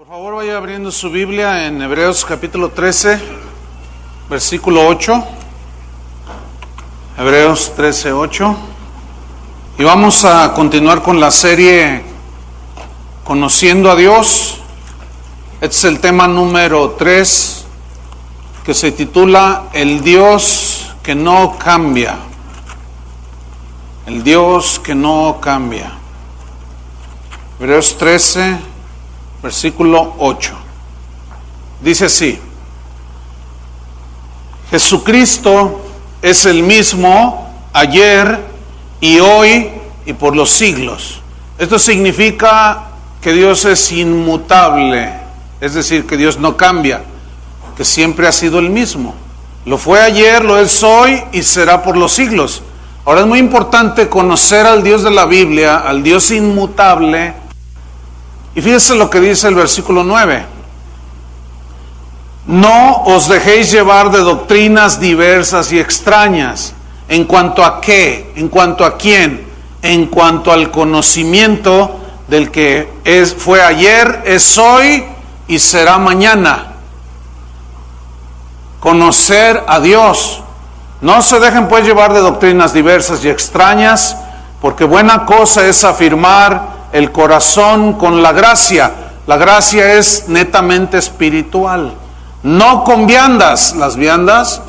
Por favor, vaya abriendo su Biblia en Hebreos capítulo 13, versículo 8. Hebreos 13, 8. Y vamos a continuar con la serie Conociendo a Dios. Este es el tema número 3, que se titula El Dios que no cambia. El Dios que no cambia. Hebreos 13, versículo 8. Dice así: Jesucristo es el mismo ayer y hoy y por los siglos. Esto significa que Dios es inmutable, es decir, que Dios no cambia, que siempre ha sido el mismo. Lo fue ayer, lo es hoy y será por los siglos. Ahora es muy importante conocer al Dios de la Biblia, al Dios inmutable. Y fíjese lo que dice el versículo 9. No os dejéis llevar de doctrinas diversas y extrañas. ¿En cuanto a qué? ¿En cuanto a quién? En cuanto al conocimiento del que fue ayer, es hoy y será mañana. Conocer a Dios. No se dejen pues llevar de doctrinas diversas y extrañas, porque buena cosa es afirmar el corazón con la gracia. La gracia es netamente espiritual, no con viandas. Las viandas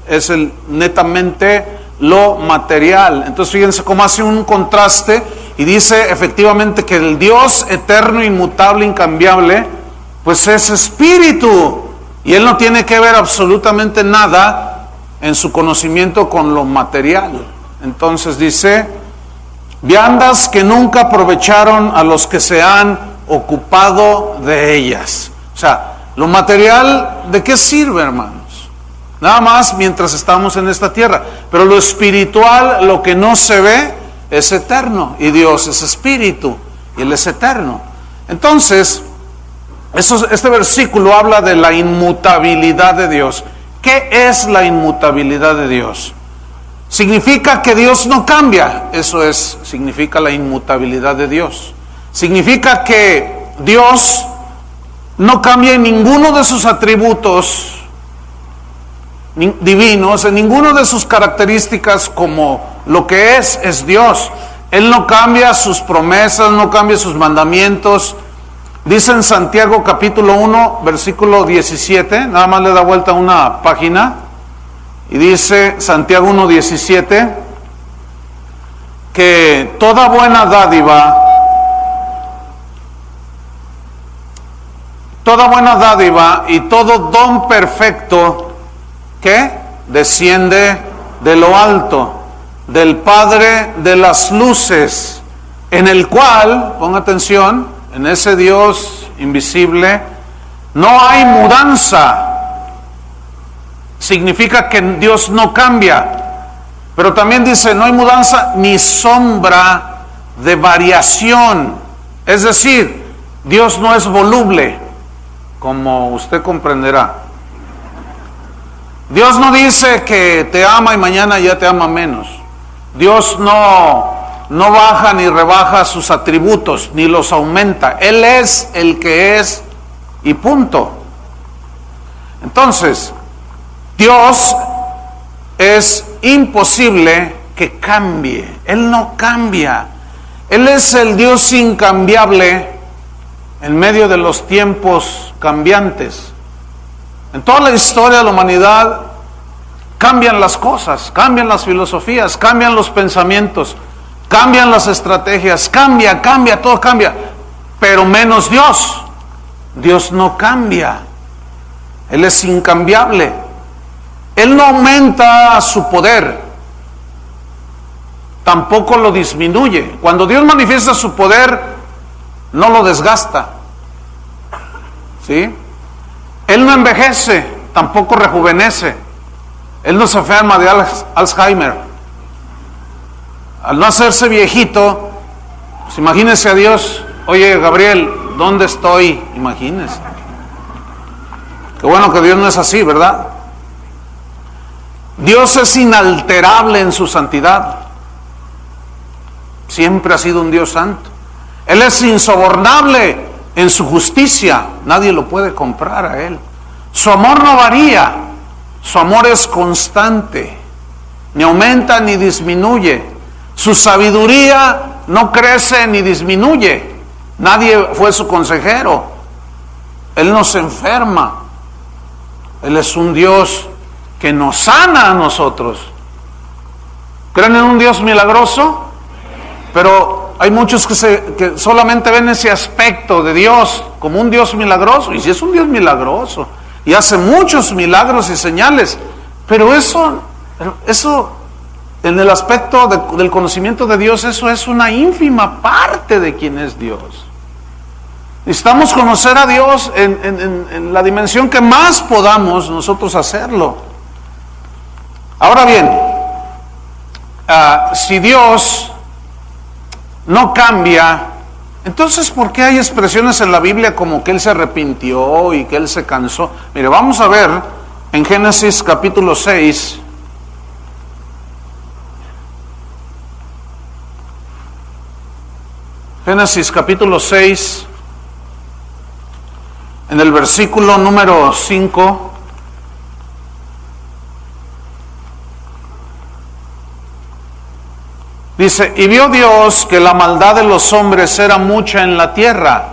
es netamente lo material. Entonces fíjense cómo hace un contraste y dice efectivamente que el Dios eterno, inmutable, incambiable, pues es espíritu, y Él no tiene que ver absolutamente nada en su conocimiento con lo material. Entonces dice: viandas que nunca aprovecharon a los que se han ocupado de ellas. O sea, lo material, ¿de qué sirve, hermanos? Nada más mientras estamos en esta tierra. Pero lo espiritual, lo que no se ve, es eterno. Y Dios es espíritu, y Él es eterno. Entonces, este versículo habla de la inmutabilidad de Dios. ¿Qué es la inmutabilidad de Dios? Significa que Dios no cambia. Eso significa la inmutabilidad de Dios. Significa que Dios no cambia en ninguno de sus atributos divinos, en ninguno de sus características, como lo que es Dios. Él no cambia sus promesas, no cambia sus mandamientos. Dice en Santiago capítulo 1, versículo 17, nada más le da vuelta una página, y dice Santiago 1:17, que toda buena dádiva y todo don perfecto, ¿qué? Desciende de lo alto, del Padre de las luces, en el cual, ponga atención, en ese Dios invisible no hay mudanza. Significa que Dios no cambia, pero también dice no hay mudanza ni sombra de variación. Es decir, Dios no es voluble, como usted comprenderá. Dios no dice que te ama y mañana ya te ama menos. Dios no baja ni rebaja sus atributos, ni los aumenta. Él es el que es y punto. Entonces, Dios es imposible que cambie. Él no cambia. Él es el Dios incambiable en medio de los tiempos cambiantes. En toda la historia de la humanidad cambian las cosas, cambian las filosofías, cambian los pensamientos, cambian las estrategias, cambia, todo cambia, pero menos Dios. Dios no cambia. Él es incambiable. Él no aumenta su poder, tampoco lo disminuye. Cuando Dios manifiesta su poder, no lo desgasta, ¿sí? Él no envejece, tampoco rejuvenece. Él no se enferma de Alzheimer. Al no hacerse viejito, pues imagínese a Dios: oye, Gabriel, ¿dónde estoy? Imagínese. Qué bueno que Dios no es así, ¿verdad? Dios es inalterable en su santidad. Siempre ha sido un Dios santo. Él es insobornable En su justicia nadie lo puede comprar a Él. Su amor no varía, su amor es constante, ni aumenta ni disminuye. Su sabiduría no crece ni disminuye. Nadie fue su consejero. Él no se enferma. Él es un Dios que nos sana a nosotros. ¿Creen en un Dios milagroso? Pero hay muchos que solamente ven ese aspecto de Dios como un Dios milagroso. Y si es un Dios milagroso, y hace muchos milagros y señales, pero eso en el aspecto del conocimiento de Dios, eso es una ínfima parte de quién es Dios. Necesitamos conocer a Dios en la dimensión que más podamos nosotros hacerlo. Ahora bien, si Dios no cambia, entonces ¿por qué hay expresiones en la Biblia como que Él se arrepintió y que Él se cansó? Mire, vamos a ver en Génesis capítulo 6. Génesis capítulo 6, en el versículo número 5. Dice, y vio Dios que la maldad de los hombres era mucha en la tierra,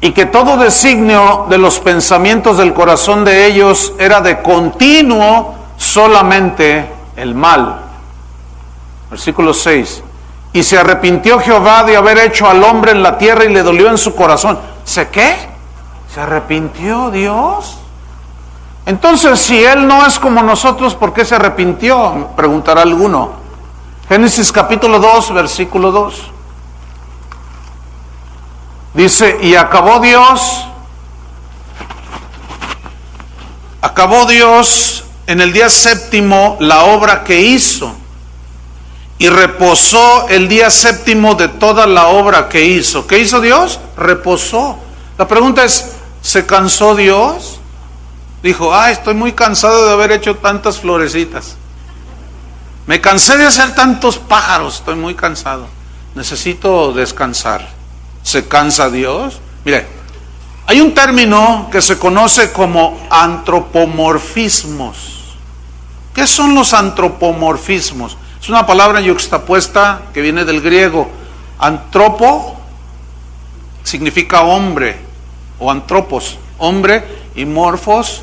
y que todo designio de los pensamientos del corazón de ellos era de continuo solamente el mal. Versículo 6. Y se arrepintió Jehová de haber hecho al hombre en la tierra y le dolió en su corazón. ¿Se qué? ¿Se arrepintió Dios? Entonces, si Él no es como nosotros, ¿por qué se arrepintió? Preguntará alguno. Génesis capítulo 2, versículo 2. Dice, y acabó Dios en el día séptimo la obra que hizo, y reposó el día séptimo de toda la obra que hizo. ¿Qué hizo Dios? Reposó. La pregunta es, ¿se cansó Dios? Dijo, estoy muy cansado de haber hecho tantas florecitas. Me cansé de hacer tantos pájaros, estoy muy cansado. Necesito descansar. ¿Se cansa Dios? Mire, hay un término que se conoce como antropomorfismos. ¿Qué son los antropomorfismos? Es una palabra yuxtapuesta que viene del griego. Antropo significa hombre, o antropos, hombre, y morfos,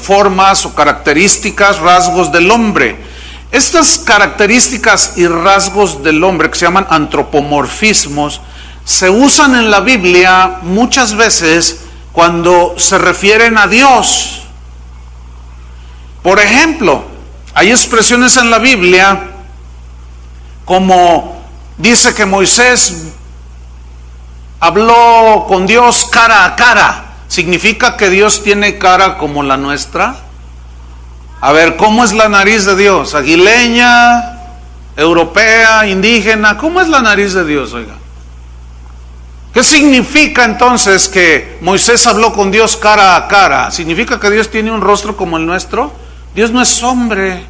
formas o características, rasgos del hombre. Estas características y rasgos del hombre, que se llaman antropomorfismos, se usan en la Biblia muchas veces cuando se refieren a Dios. Por ejemplo, hay expresiones en la Biblia como dice que Moisés habló con Dios cara a cara. ¿Significa que Dios tiene cara como la nuestra? A ver, ¿cómo es la nariz de Dios? ¿Aguileña, europea, indígena? ¿Cómo es la nariz de Dios, oiga? ¿Qué significa entonces que Moisés habló con Dios cara a cara? ¿Significa que Dios tiene un rostro como el nuestro? Dios no es hombre.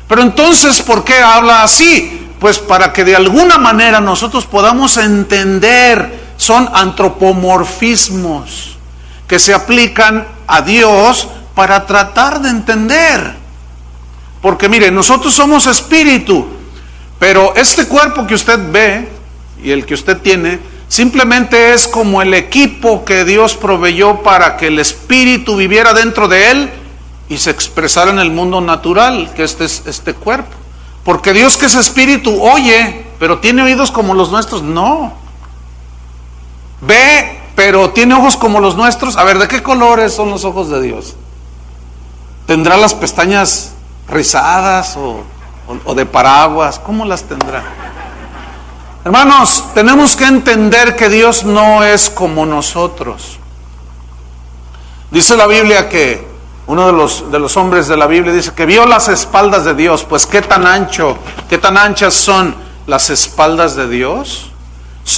Pero entonces, ¿por qué habla así? Pues para que de alguna manera nosotros podamos entender. Son antropomorfismos que se aplican a Dios para tratar de entender. Porque mire, nosotros somos espíritu, pero este cuerpo que usted ve y el que usted tiene, simplemente es como el equipo que Dios proveyó para que el espíritu viviera dentro de él y se expresara en el mundo natural, que este cuerpo. Porque Dios, que es espíritu, oye, pero tiene oídos como los nuestros. No. Ve, pero tiene ojos como los nuestros. A ver, ¿de qué colores son los ojos de Dios? ¿Tendrá las pestañas rizadas o de paraguas? ¿Cómo las tendrá? Hermanos, tenemos que entender que Dios no es como nosotros. Dice la Biblia que uno de los hombres de la Biblia dice que vio las espaldas de Dios. Pues qué tan anchas son las espaldas de Dios.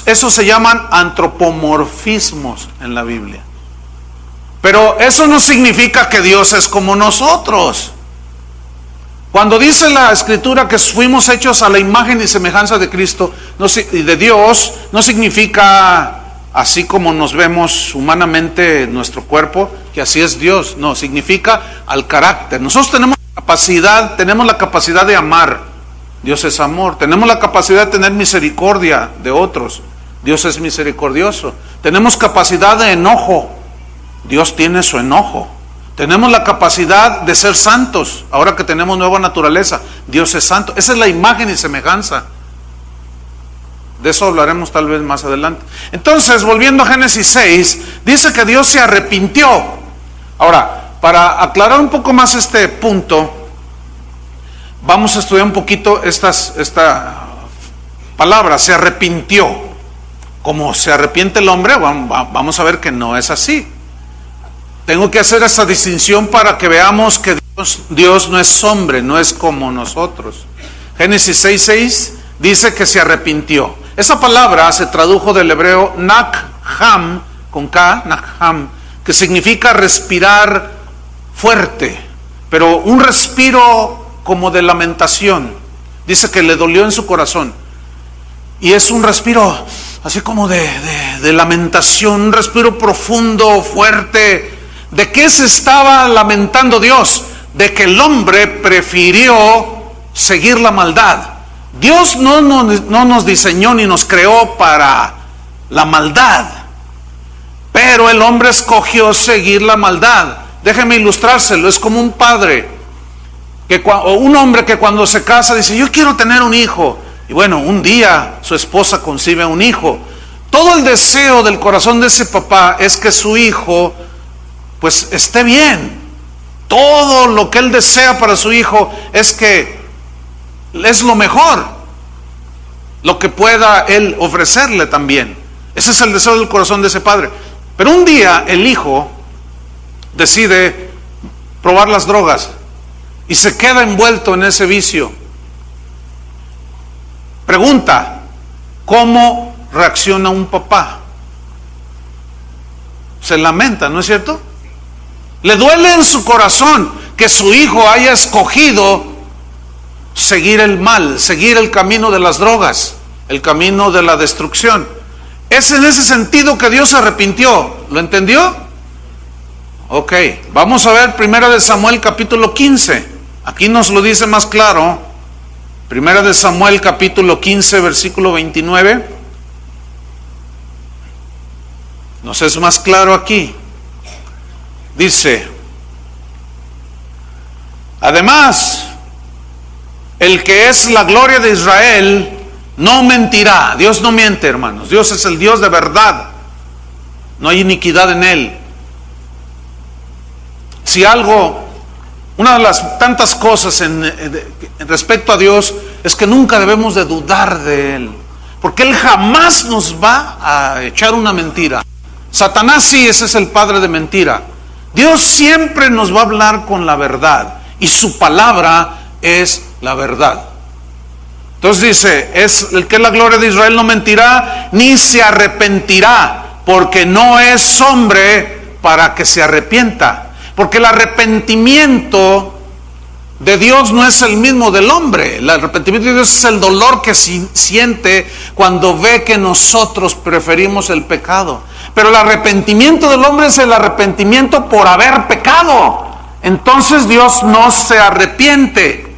Eso se llaman antropomorfismos en la Biblia. Pero eso no significa que Dios es como nosotros. Cuando dice la Escritura que fuimos hechos a la imagen y semejanza de Cristo y de Dios, no significa así como nos vemos humanamente en nuestro cuerpo, que así es Dios. No, significa al carácter. Nosotros tenemos la capacidad de amar. Dios es amor. Tenemos la capacidad de tener misericordia de otros. Dios es misericordioso. Tenemos capacidad de enojo. Dios tiene su enojo. Tenemos la capacidad de ser santos. Ahora que tenemos nueva naturaleza, Dios es santo. Esa es la imagen y semejanza. De eso hablaremos tal vez más adelante. Entonces, volviendo a Génesis 6, dice que Dios se arrepintió. Ahora, para aclarar un poco más este punto, vamos a estudiar un poquito esta palabra, se arrepintió. Como se arrepiente el hombre, vamos a ver que no es así. Tengo que hacer esta distinción para que veamos que Dios no es hombre, no es como nosotros. Génesis 6:6 dice que se arrepintió. Esa palabra se tradujo del hebreo nakham, con K, nakham, que significa respirar fuerte, pero un respiro como de lamentación. Dice que le dolió en su corazón. Y es un respiro así como de lamentación, un respiro profundo, fuerte. ¿De qué se estaba lamentando Dios? De que el hombre prefirió seguir la maldad. Dios no nos diseñó ni nos creó para la maldad, pero el hombre escogió seguir la maldad. Déjeme ilustrárselo. Es como un padre o un hombre que cuando se casa dice: yo quiero tener un hijo. Y bueno, un día su esposa concibe un hijo. Todo el deseo del corazón de ese papá es que su hijo pues esté bien. Todo lo que él desea para su hijo es que es lo mejor, lo que pueda él ofrecerle también. Ese es el deseo del corazón de ese padre. Pero un día el hijo decide probar las drogas y se queda envuelto en ese vicio. Pregunta: ¿cómo reacciona un papá? Se lamenta, ¿no es cierto? Le duele en su corazón que su hijo haya escogido seguir el mal, seguir el camino de las drogas, el camino de la destrucción. Es en ese sentido que Dios se arrepintió. ¿Lo entendió? Ok, vamos a ver 1 Samuel capítulo 15. Aquí nos lo dice más claro. 1 Samuel capítulo 15 versículo 29. Nos es más claro aquí. Dice: además, el que es la gloria de Israel no mentirá. Dios no miente, hermanos. Dios es el Dios de verdad. No hay iniquidad en él. Si algo, una de las tantas cosas en respecto a Dios es que nunca debemos de dudar de él, porque él jamás nos va a echar una mentira. Satanás sí, ese es el padre de mentira. Dios siempre nos va a hablar con la verdad, y su palabra es la verdad. Entonces dice: es el que es la gloria de Israel no mentirá, ni se arrepentirá, porque no es hombre para que se arrepienta. Porque el arrepentimiento de Dios no es el mismo del hombre. El arrepentimiento de Dios es el dolor que siente cuando ve que nosotros preferimos el pecado. Pero el arrepentimiento del hombre es el arrepentimiento por haber pecado. Entonces Dios no se arrepiente.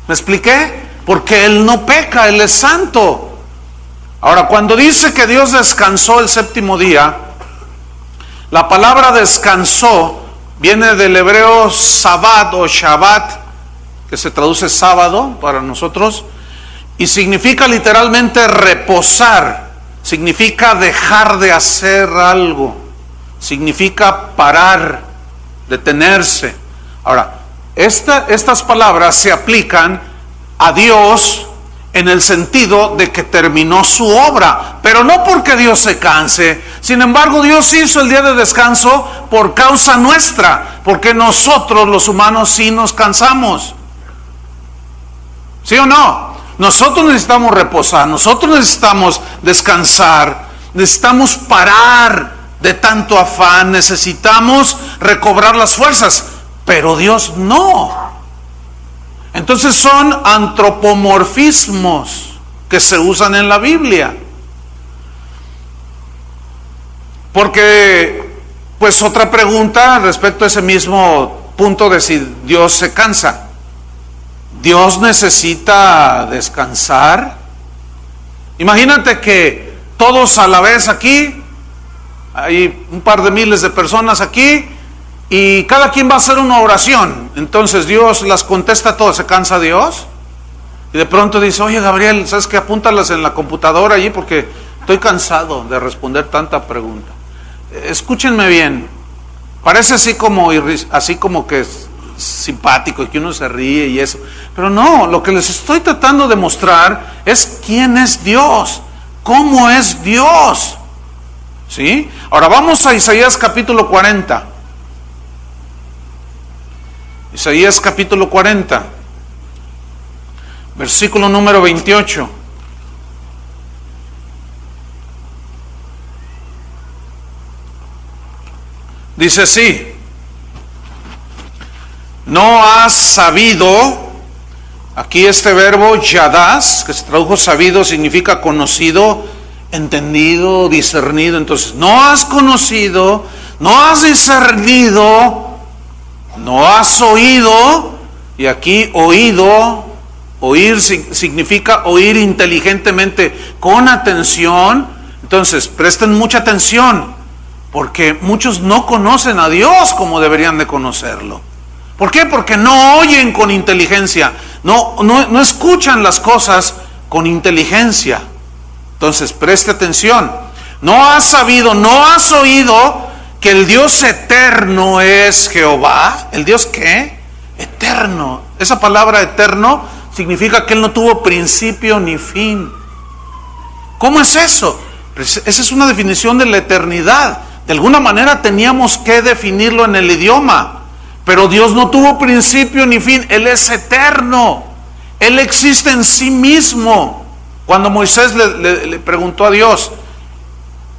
¿Me expliqué? Porque Él no peca, Él es santo. Ahora, cuando dice que Dios descansó el séptimo día, la palabra descansó viene del hebreo sabat o shabbat, que se traduce sábado para nosotros, y significa literalmente reposar, significa dejar de hacer algo, significa parar, detenerse. Ahora, estas palabras se aplican a Dios en el sentido de que terminó su obra, pero no porque Dios se canse. Sin embargo, Dios hizo el día de descanso por causa nuestra, porque nosotros los humanos sí nos cansamos. ¿Sí o no? Nosotros necesitamos reposar, nosotros necesitamos descansar, necesitamos parar de tanto afán, necesitamos recobrar las fuerzas, pero Dios no. Entonces son antropomorfismos que se usan en la Biblia. Porque, pues otra pregunta respecto a ese mismo punto de si Dios se cansa. ¿Dios necesita descansar? Imagínate que todos a la vez aquí, hay un par de miles de personas aquí, y cada quien va a hacer una oración. Entonces Dios las contesta todas. ¿Se cansa Dios? Y de pronto dice, oye Gabriel, ¿sabes qué? Apúntalas en la computadora allí porque estoy cansado de responder tanta pregunta. Escúchenme bien. Parece así como que es simpático y que uno se ríe y eso. Pero no, lo que les estoy tratando de mostrar es quién es Dios. ¿Cómo es Dios? ¿Sí? Ahora vamos a Isaías capítulo 40. Isaías capítulo 40, versículo número 28. Dice así: no has sabido. Aquí este verbo yadás, que se tradujo sabido, significa conocido, entendido, discernido. Entonces, no has conocido, no has discernido, no has oído. Y aquí oír significa oír inteligentemente, con atención. Entonces, presten mucha atención, porque muchos no conocen a Dios como deberían de conocerlo. ¿Por qué? Porque no oyen con inteligencia, no escuchan las cosas con inteligencia. Entonces, preste atención. No has sabido, no has oído que el Dios eterno es Jehová. ¿El Dios qué? Eterno. Esa palabra eterno significa que Él no tuvo principio ni fin. ¿Cómo es eso? Esa es una definición de la eternidad. De alguna manera teníamos que definirlo en el idioma. Pero Dios no tuvo principio ni fin. Él es eterno. Él existe en sí mismo. Cuando Moisés le preguntó a Dios,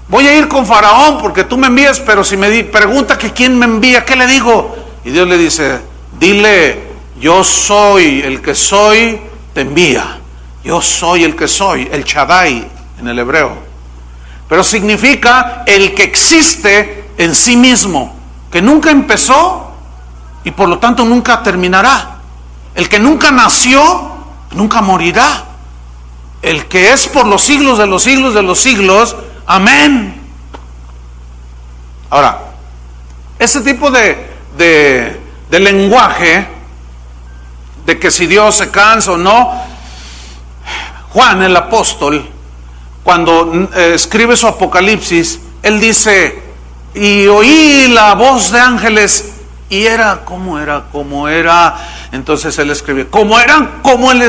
voy a ir con Faraón porque tú me envías, pero si me pregunta que quién me envía, ¿qué le digo? Y Dios le dice, dile, yo soy el que soy, te envía. Yo soy el que soy, el Shaddai en el hebreo. Pero significa el que existe en sí mismo, que nunca empezó y por lo tanto nunca terminará. El que nunca nació, nunca morirá. El que es por los siglos de los siglos de los siglos. Amén. Ahora, ese tipo de lenguaje, de que si Dios se cansa o no, Juan el apóstol, cuando escribe su Apocalipsis, él dice, y oí la voz de ángeles, y era como era, entonces él escribe, como el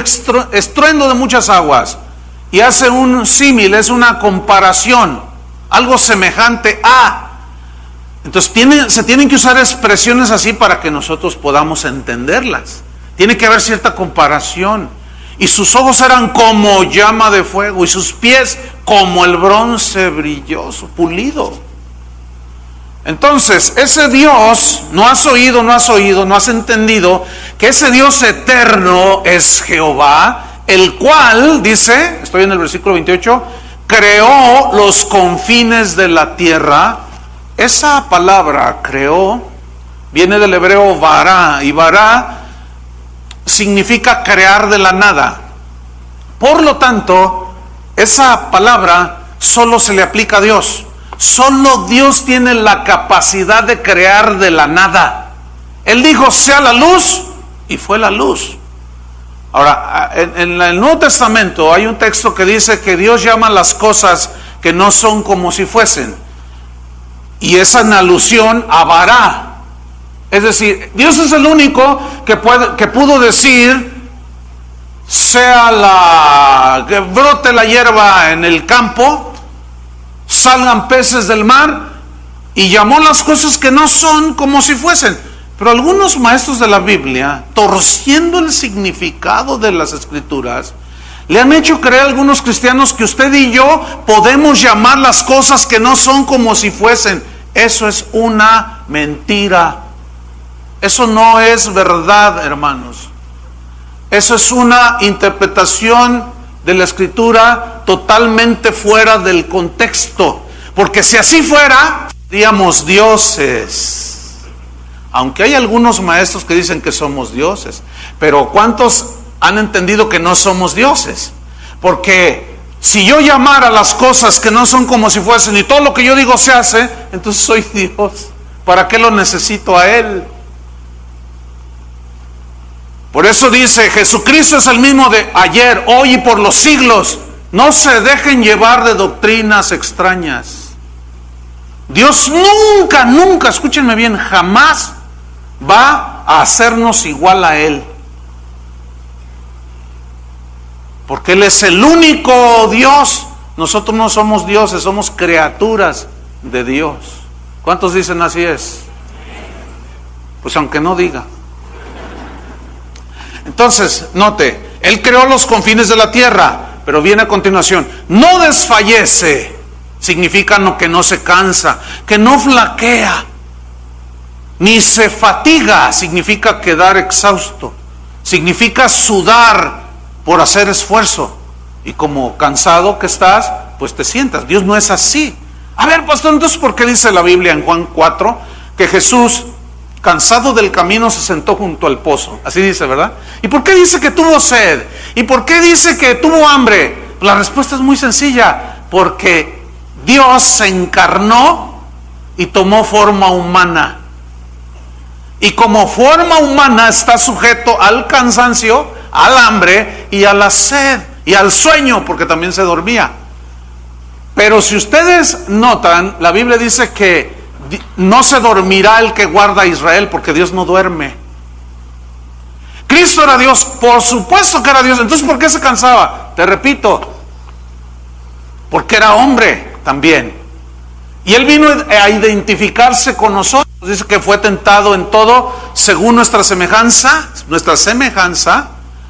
estruendo de muchas aguas, y hace un símil, es una comparación, algo semejante a. Entonces se tienen que usar expresiones así para que nosotros podamos entenderlas. Tiene que haber cierta comparación. Y sus ojos eran como llama de fuego, y sus pies como el bronce brilloso, pulido. Entonces, ese Dios, no has oído, no has entendido que ese Dios eterno es Jehová, el cual, dice, estoy en el versículo 28, creó los confines de la tierra. Esa palabra creó viene del hebreo vará, y vará significa crear de la nada. Por lo tanto, esa palabra solo se le aplica a Dios. Solo Dios tiene la capacidad de crear de la nada. Él dijo, sea la luz, y fue la luz. Ahora, en el Nuevo Testamento hay un texto que dice que Dios llama las cosas que no son como si fuesen. Y esa en alusión a vará. Es decir, Dios es el único que pudo decir, que brote la hierba en el campo, salgan peces del mar, y llamó las cosas que no son como si fuesen. Pero algunos maestros de la Biblia, torciendo el significado de las Escrituras, le han hecho creer a algunos cristianos que usted y yo podemos llamar las cosas que no son como si fuesen. Eso es una mentira. Eso no es verdad, hermanos. Eso es una interpretación de la Escritura totalmente fuera del contexto. Porque si así fuera, Seríamos dioses. Aunque hay algunos maestros que dicen que somos dioses, pero ¿cuántos han entendido que no somos dioses? Porque si yo llamara las cosas que no son como si fuesen y todo lo que yo digo se hace, entonces soy Dios. ¿Para qué lo necesito a Él? Por eso dice, Jesucristo es el mismo de ayer, hoy y por los siglos. No se dejen llevar de doctrinas extrañas. Dios nunca, nunca, escúchenme bien, jamás va a hacernos igual a Él. Porque Él es el único Dios. Nosotros no somos dioses, somos criaturas de Dios. ¿Cuántos dicen así es? Pues aunque no diga. Entonces, note, Él creó los confines de la tierra, pero viene a continuación, no desfallece, significa que no se cansa, que no flaquea, ni se fatiga, significa quedar exhausto, significa sudar por hacer esfuerzo, y como cansado que estás, pues te sientas. Dios no es así. A ver, pastor, entonces ¿por qué dice la Biblia en Juan 4 que Jesús, cansado del camino, se sentó junto al pozo? Así dice, ¿verdad? ¿Y por qué dice que tuvo sed? ¿Y por qué dice que tuvo hambre? La respuesta es muy sencilla, porque Dios se encarnó y tomó forma humana. Y como forma humana está sujeto al cansancio, al hambre y a la sed y al sueño, porque también se dormía. Pero si ustedes notan, la Biblia dice que no se dormirá el que guarda a Israel, porque Dios no duerme. Cristo era Dios, por supuesto que era Dios. Entonces, ¿por qué se cansaba? Te repito, porque era hombre también. Y Él vino a identificarse con nosotros. Dice que fue tentado en todo según nuestra semejanza,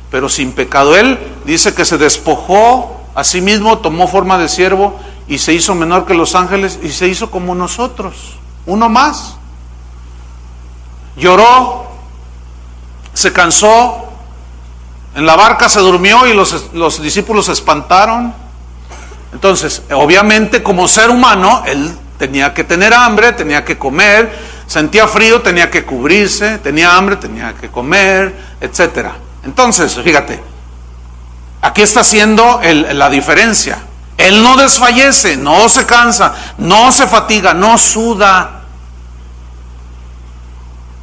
pero sin pecado. Él dice que se despojó a sí mismo, tomó forma de siervo y se hizo menor que los ángeles y se hizo como nosotros, uno más. Lloró, se cansó, en la barca se durmió y los discípulos se espantaron. Entonces, obviamente como ser humano, Él tenía que tener hambre, tenía que comer, sentía frío, tenía que cubrirse, tenía hambre, tenía que comer, etcétera. Entonces, fíjate, aquí está haciendo la diferencia. Él no desfallece, no se cansa, no se fatiga, no suda,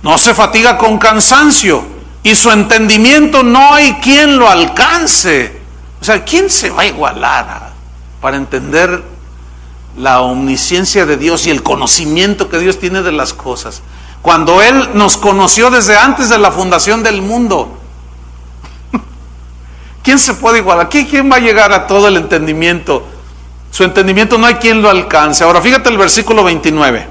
no se fatiga con cansancio, y su entendimiento no hay quien lo alcance. O sea, ¿quién se va a igualar para entender la omnisciencia de Dios y el conocimiento que Dios tiene de las cosas? Cuando Él nos conoció desde antes de la fundación del mundo, ¿quién se puede igualar? ¿Quién va a llegar a todo el entendimiento? Su entendimiento no hay quien lo alcance. Ahora fíjate el versículo 29.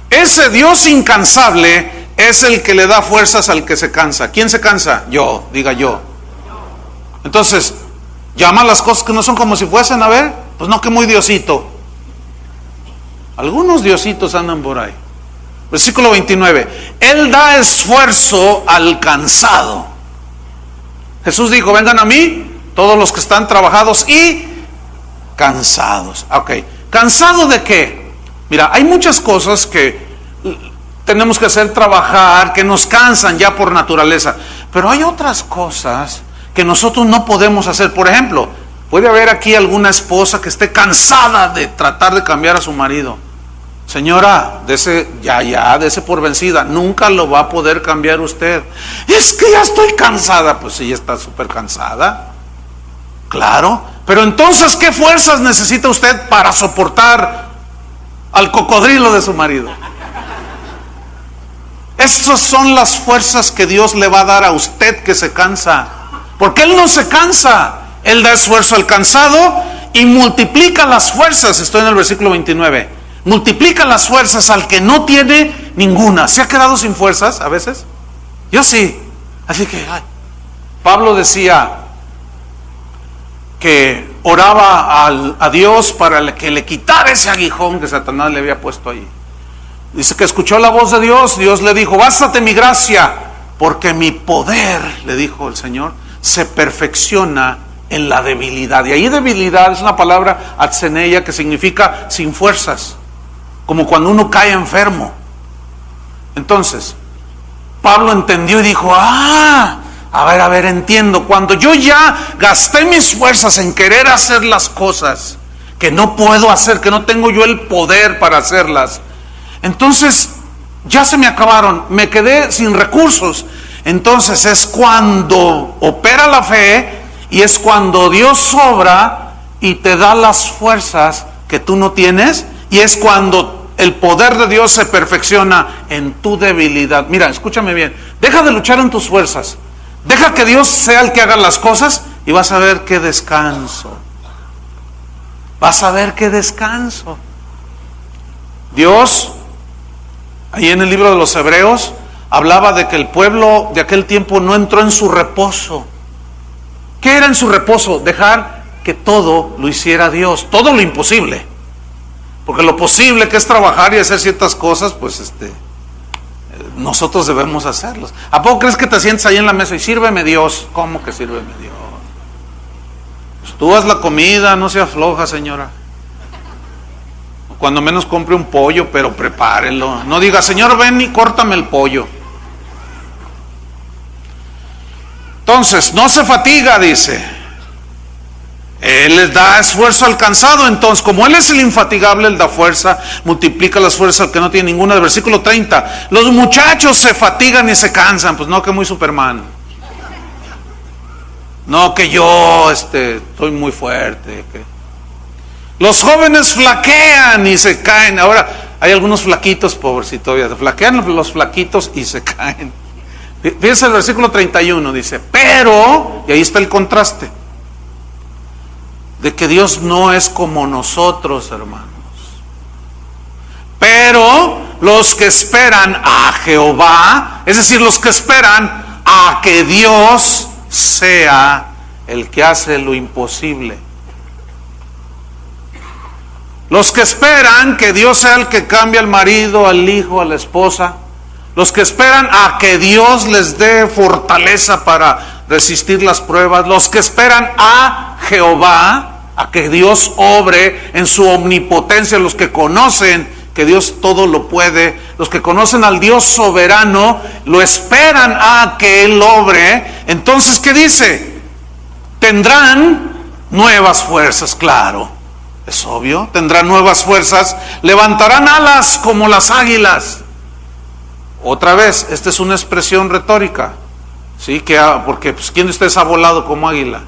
Ese Dios incansable es el que le da fuerzas al que se cansa. ¿Quién se cansa? Yo, diga yo. Entonces, llama las cosas que no son como si fuesen, a ver, pues no, que muy diosito. Algunos diositos andan por ahí. Versículo 29. Él da esfuerzo al cansado. Jesús dijo, vengan a mí todos los que están trabajados y cansados. Ok, ¿cansado de qué? Mira, hay muchas cosas que tenemos que hacer trabajar, que nos cansan ya por naturaleza, pero hay otras cosas que nosotros no podemos hacer. Por ejemplo, puede haber aquí alguna esposa que esté cansada de tratar de cambiar a su marido. Señora, dese por vencida, nunca lo va a poder cambiar usted. Es que ya estoy cansada. Pues sí, ya está súper cansada, claro, pero entonces ¿qué fuerzas necesita usted para soportar al cocodrilo de su marido? Estas son las fuerzas que Dios le va a dar a usted que se cansa, porque Él no se cansa. Él da esfuerzo al cansado y multiplica las fuerzas. Estoy en el versículo 29. Multiplica las fuerzas al que no tiene ninguna. ¿Se ha quedado sin fuerzas a veces? Yo sí. Así que Pablo decía que oraba a Dios para que le quitara ese aguijón que Satanás le había puesto ahí. Dice que escuchó la voz de Dios. Dios le dijo, bástate mi gracia, porque mi poder, le dijo el Señor, se perfecciona en la debilidad. Y ahí debilidad es una palabra atseneia que significa sin fuerzas. como cuando uno cae enfermo. Entonces, Pablo entendió y dijo, a ver, entiendo. Cuando yo ya gasté mis fuerzas en querer hacer las cosas que no puedo hacer, que no tengo yo el poder para hacerlas, entonces ya se me acabaron, me quedé sin recursos. Entonces es cuando opera la fe y es cuando Dios obra y te da las fuerzas que tú no tienes, y es cuando el poder de Dios se perfecciona en tu debilidad. Mira, escúchame bien, deja de luchar en tus fuerzas, deja que Dios sea el que haga las cosas y vas a ver qué descanso. Vas a ver qué descanso. Dios, ahí en el libro de los Hebreos, hablaba de que el pueblo de aquel tiempo no entró en su reposo. ¿Qué era en su reposo? Dejar que todo lo hiciera Dios, todo lo imposible. Porque lo posible que es trabajar y hacer ciertas cosas, pues nosotros debemos hacerlos. ¿A poco crees que te sientes ahí en la mesa y sírveme Dios? ¿Cómo que sírveme Dios? Pues tú haz la comida, no se afloja, señora. Cuando menos compre un pollo, pero prepárelo. No diga, Señor, ven y córtame el pollo. Entonces, no se fatiga, dice. Él les da esfuerzo al cansado. Entonces, como Él es el infatigable, Él da fuerza, multiplica las fuerzas al que no tiene ninguna. Del versículo 30, los muchachos se fatigan y se cansan. Pues no, que muy Superman. No, que yo estoy muy fuerte. Los jóvenes flaquean y se caen. Ahora, hay algunos flaquitos, pobrecitos, todavía flaquean los flaquitos y se caen. Fíjense el versículo 31, dice, pero, y ahí está el contraste, de que Dios no es como nosotros, hermanos. Pero los que esperan a Jehová, es decir, los que esperan a que Dios sea el que hace lo imposible. Los que esperan que Dios sea el que cambie al marido, al hijo, a la esposa. Los que esperan a que Dios les dé fortaleza para resistir las pruebas. Los que esperan a Jehová, a que Dios obre en su omnipotencia. Los que conocen que Dios todo lo puede. Los que conocen al Dios soberano, lo esperan a que Él obre. Entonces, ¿qué dice? Tendrán nuevas fuerzas, claro. Es obvio, tendrán nuevas fuerzas, levantarán alas como las águilas. Otra vez, esta es una expresión retórica, ¿sí? Porque pues, ¿quién de ustedes ha volado como águila?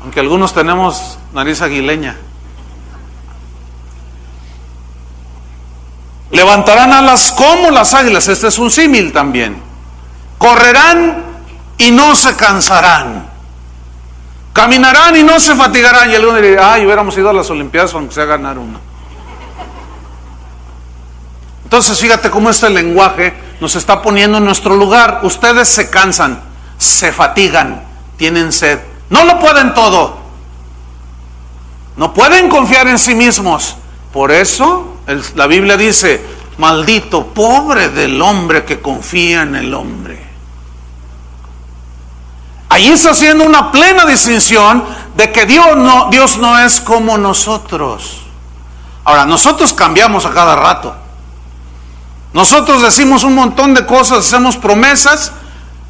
Aunque algunos tenemos nariz aguileña. Levantarán alas como las águilas, este es un símil también. Correrán y no se cansarán. Caminarán y no se fatigarán. Y algunos dirán, hubiéramos ido a las Olimpiadas aunque sea ganar uno. Entonces fíjate cómo este lenguaje nos está poniendo en nuestro lugar. Ustedes se cansan, se fatigan, tienen sed, no lo pueden todo, no pueden confiar en sí mismos. Por eso la Biblia dice, maldito, pobre del hombre que confía en el hombre. Ahí está haciendo una plena distinción de que Dios no es como nosotros. Ahora, nosotros cambiamos a cada rato. Nosotros decimos un montón de cosas, hacemos promesas.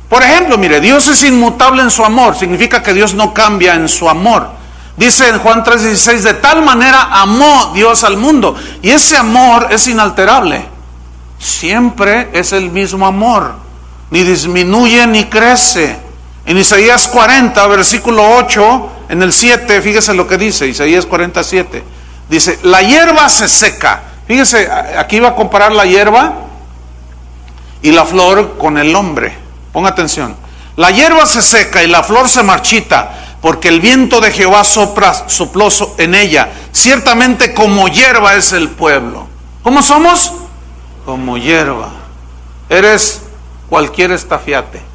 Por ejemplo, mire, Dios es inmutable en su amor. Significa que Dios no cambia en su amor. Dice en Juan 3:16, de tal manera amó Dios al mundo. Y ese amor es inalterable. Siempre es el mismo amor. Ni disminuye ni crece. En Isaías 40, versículo 8, en el 7, fíjese lo que dice, Isaías 47. Dice, la hierba se seca. Fíjese, aquí va a comparar la hierba y la flor con el hombre. Ponga atención. La hierba se seca y la flor se marchita, porque el viento de Jehová sopló en ella. Ciertamente como hierba es el pueblo. ¿Cómo somos? Como hierba. Eres cualquier estafiate.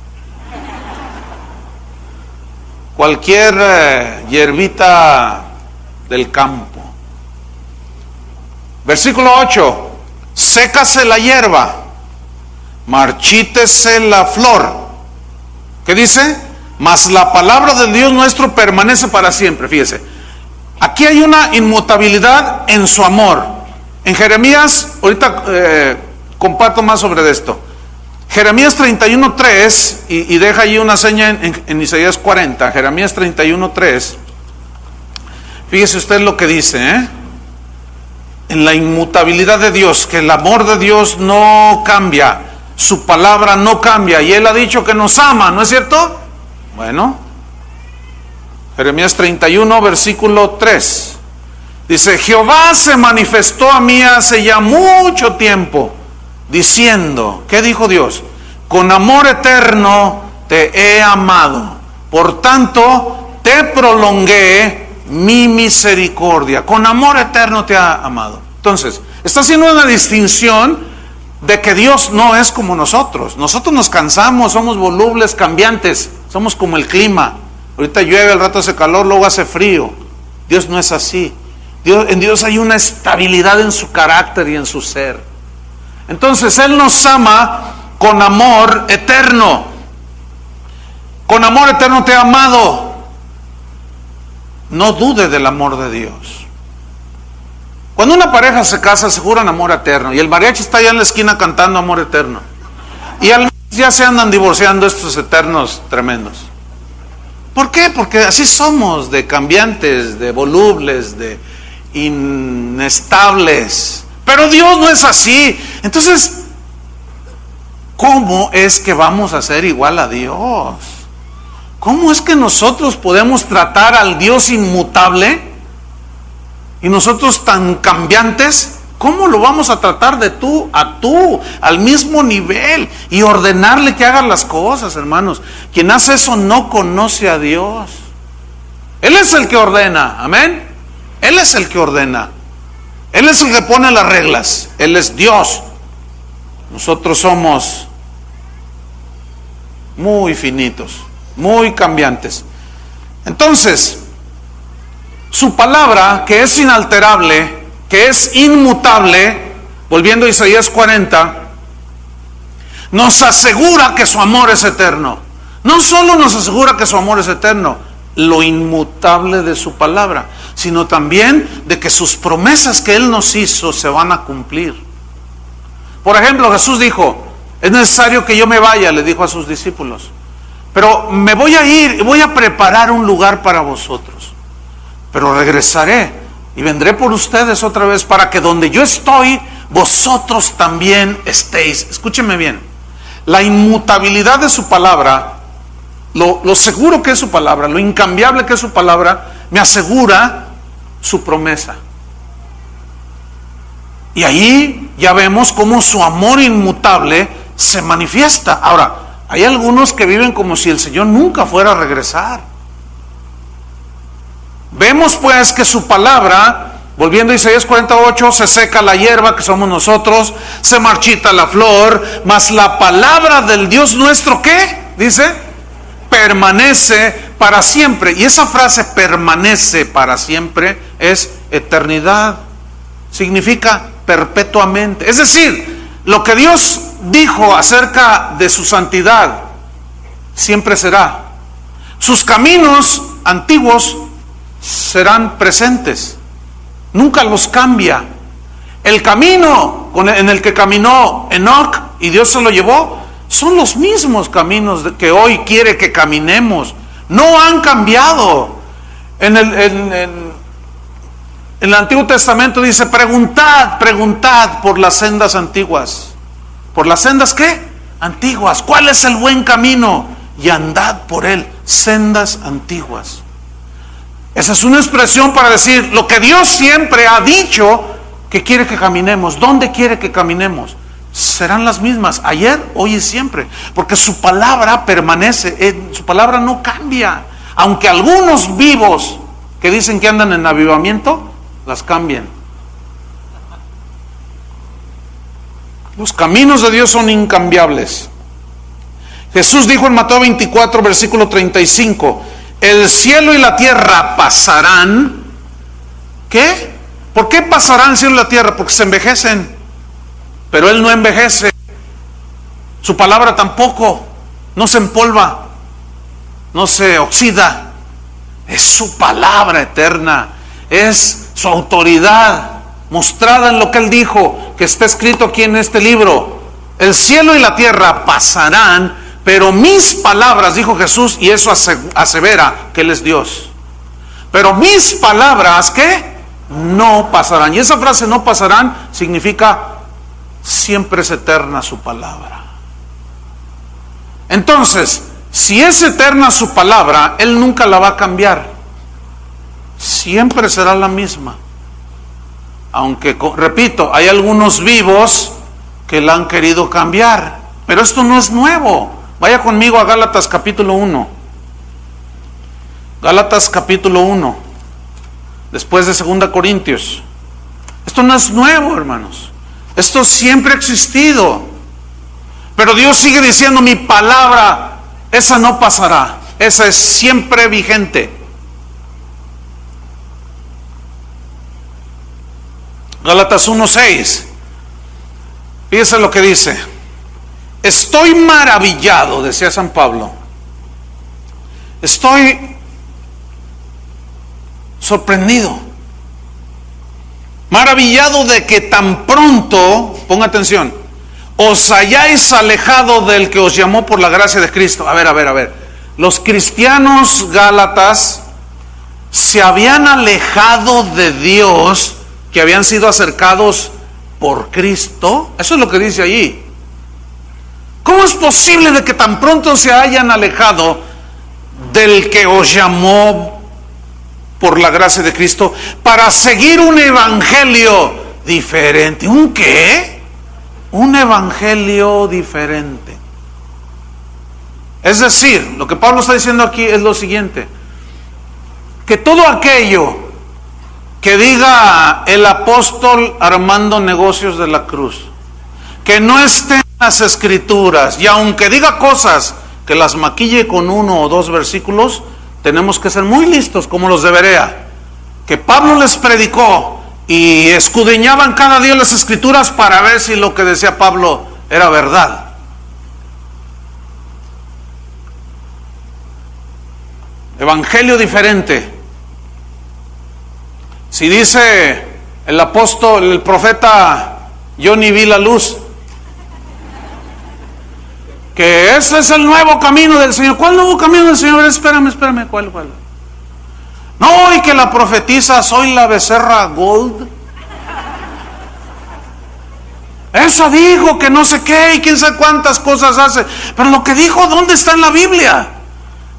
Cualquier hierbita del campo. Versículo 8. Sécase la hierba, marchítese la flor. ¿Qué dice? Mas la palabra del Dios nuestro permanece para siempre. Fíjese, aquí hay una inmutabilidad en su amor. En Jeremías, ahorita comparto más sobre esto. Jeremías 31:3, y deja ahí una seña en Isaías 40, Jeremías 31:3. Fíjese usted lo que dice, en la inmutabilidad de Dios, que el amor de Dios no cambia, su palabra no cambia, y Él ha dicho que nos ama, ¿no es cierto? Bueno, Jeremías 31, versículo 3. Dice, Jehová se manifestó a mí hace ya mucho tiempo, diciendo, ¿qué dijo Dios? Con amor eterno te he amado, por tanto te prolongué mi misericordia. Con amor eterno te ha amado. Entonces, está haciendo una distinción de que Dios no es como nosotros. Nosotros nos cansamos, somos volubles, cambiantes, somos como el clima. Ahorita llueve, al rato hace calor, luego hace frío. Dios no es así. En Dios hay una estabilidad en su carácter y en su ser. Entonces Él nos ama con amor eterno. Con amor eterno te he amado. No dude del amor de Dios. Cuando una pareja se casa, se juran amor eterno, y el mariachi está allá en la esquina cantando amor eterno, y al mes ya se andan divorciando estos eternos tremendos. ¿Por qué? Porque así somos, de cambiantes, de volubles, de inestables. Pero Dios no es así. Entonces, ¿cómo es que vamos a ser igual a Dios? ¿Cómo es que nosotros podemos tratar al Dios inmutable y nosotros tan cambiantes? ¿Cómo lo vamos a tratar de tú a tú, al mismo nivel, y ordenarle que haga las cosas, hermanos? Quien hace eso no conoce a Dios. Él es el que ordena, amén. Él es el que ordena. Él es el que pone las reglas. Él es Dios. Nosotros somos muy finitos, muy cambiantes. Entonces, su palabra, que es inalterable, que es inmutable, volviendo a Isaías 40, nos asegura que su amor es eterno. No solo nos asegura que su amor es eterno, lo inmutable de su palabra, sino también de que sus promesas que Él nos hizo se van a cumplir. Por ejemplo, Jesús dijo, es necesario que yo me vaya, le dijo a sus discípulos, pero me voy a ir y voy a preparar un lugar para vosotros, pero regresaré y vendré por ustedes otra vez, para que donde yo estoy, vosotros también estéis. Escúcheme bien, la inmutabilidad de su palabra, lo seguro que es su palabra, lo incambiable que es su palabra, me asegura su promesa. Y ahí ya vemos cómo su amor inmutable se manifiesta. Ahora, hay algunos que viven como si el Señor nunca fuera a regresar. Vemos pues que su palabra, volviendo a Isaías 48, se seca la hierba, que somos nosotros, se marchita la flor, mas la palabra del Dios nuestro, ¿qué? Dice, permanece para siempre. Y esa frase permanece para siempre es eternidad. Significa perpetuamente. Es decir, lo que Dios dijo acerca de su santidad siempre será. Sus caminos antiguos serán presentes. Nunca los cambia. El camino en el que caminó Enoc y Dios se lo llevó son los mismos caminos que hoy quiere que caminemos. No han cambiado. En el Antiguo Testamento dice, preguntad por las sendas antiguas. ¿Por las sendas qué? Antiguas. ¿Cuál es el buen camino? Y andad por él. Sendas antiguas. Esa es una expresión para decir lo que Dios siempre ha dicho que quiere que caminemos. ¿Dónde quiere que caminemos? Serán las mismas, ayer, hoy y siempre, porque su palabra permanece, su palabra no cambia. Aunque algunos vivos que dicen que andan en avivamiento, las cambian. Los caminos de Dios son incambiables. Jesús dijo en Mateo 24, versículo 35, el cielo y la tierra pasarán. ¿Qué? ¿Por qué pasarán el cielo y la tierra? Porque se envejecen. Pero Él no envejece. Su palabra tampoco. No se empolva. No se oxida. Es su palabra eterna. Es su autoridad. mostrada en lo que Él dijo, que está escrito aquí en este libro. El cielo y la tierra pasarán, pero mis palabras, dijo Jesús, y eso asevera que Él es Dios. Pero mis palabras, ¿qué? No pasarán. Y esa frase no pasarán significa siempre es eterna su palabra. Entonces, si es eterna su palabra, Él nunca la va a cambiar. Siempre será la misma. Aunque, repito, hay algunos vivos que la han querido cambiar. Pero esto no es nuevo. Vaya conmigo a Gálatas capítulo 1. Gálatas capítulo 1. Después de 2 Corintios. Esto no es nuevo, hermanos. Esto siempre ha existido. Pero Dios sigue diciendo, mi palabra, esa no pasará. Esa es siempre vigente. Gálatas 1:6. Fíjese lo que dice. Estoy maravillado, decía San Pablo. Estoy sorprendido. Maravillado de que tan pronto, ponga atención, os hayáis alejado del que os llamó por la gracia de Cristo. A ver. Los cristianos gálatas se habían alejado de Dios, que habían sido acercados por Cristo. Eso es lo que dice allí. ¿Cómo es posible de que tan pronto se hayan alejado del que os llamó por la gracia de Cristo para seguir un evangelio diferente? ¿Un qué? Un evangelio diferente. Es decir, lo que Pablo está diciendo aquí es lo siguiente: que todo aquello que diga el apóstol Armando Negocios de la Cruz, que no esté en las Escrituras, y aunque diga cosas que las maquille con 1 o 2 versículos, tenemos que ser muy listos como los de Berea, que Pablo les predicó y escudriñaban cada día las Escrituras para ver si lo que decía Pablo era verdad. Evangelio diferente. Si dice el apóstol, el profeta, yo ni vi la luz, que ese es el nuevo camino del Señor. ¿Cuál nuevo camino del Señor? Espérame, ¿cuál? No, y que la profetiza, soy la becerra Gold. Esa dijo que no sé qué y quién sabe cuántas cosas hace. Pero lo que dijo, ¿dónde está en la Biblia?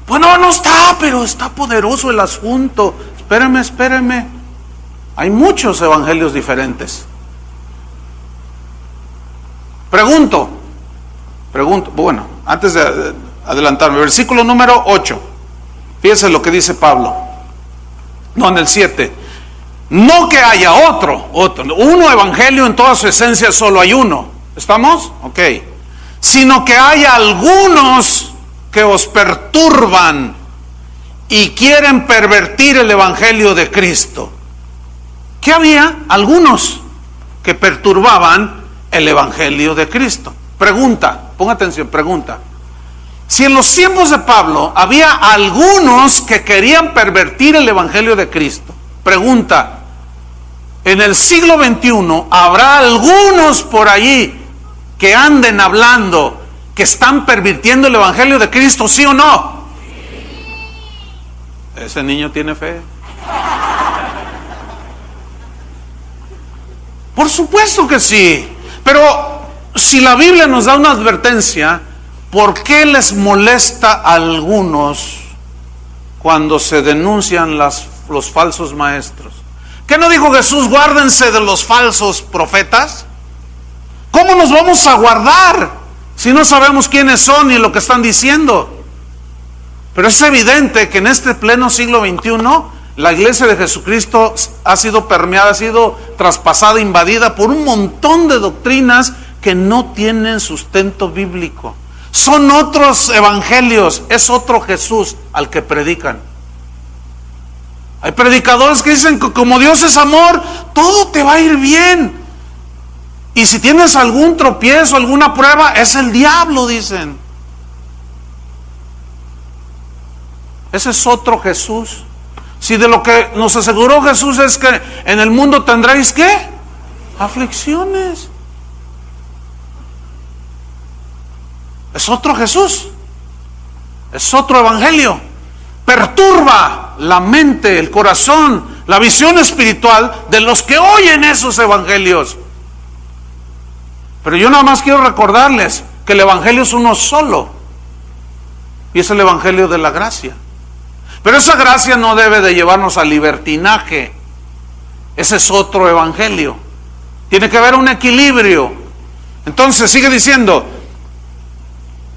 Pues no está, pero está poderoso el asunto. Espérame. Hay muchos evangelios diferentes. Pregunto, bueno, antes de adelantarme, versículo número 8. Fíjense lo que dice Pablo. No, en el 7. No que haya otro. Uno evangelio en toda su esencia, solo hay uno. ¿Estamos? Ok. Sino que haya algunos que os perturban y quieren pervertir el evangelio de Cristo. ¿Qué había? Algunos que perturbaban el evangelio de Cristo. Pregunta, ponga atención, pregunta. Si en los tiempos de Pablo había algunos que querían pervertir el evangelio de Cristo, pregunta, en el siglo XXI habrá algunos por allí que anden hablando que están pervirtiendo el evangelio de Cristo, ¿sí o no? Ese niño tiene fe. Por supuesto que sí, pero si la Biblia nos da una advertencia, ¿por qué les molesta a algunos cuando se denuncian los falsos maestros? ¿Qué no dijo Jesús? Guárdense de los falsos profetas. ¿Cómo nos vamos a guardar si no sabemos quiénes son y lo que están diciendo? Pero es evidente que en este pleno siglo XXI la iglesia de Jesucristo ha sido permeada, ha sido traspasada, invadida por un montón de doctrinas que no tienen sustento bíblico. Son otros evangelios, es otro Jesús al que predican. Hay predicadores que dicen que como Dios es amor, todo te va a ir bien. Y si tienes algún tropiezo, alguna prueba, es el diablo, dicen. Ese es otro Jesús. Si de lo que nos aseguró Jesús es que en el mundo tendréis ¿qué? aflicciones. Es otro Jesús, es otro evangelio. Perturba la mente, el corazón, la visión espiritual de los que oyen esos evangelios. Pero yo nada más quiero recordarles que el evangelio es uno solo, y es el evangelio de la gracia. Pero esa gracia no debe de llevarnos al libertinaje. Ese es otro evangelio. Tiene que haber un equilibrio. Entonces sigue diciendo,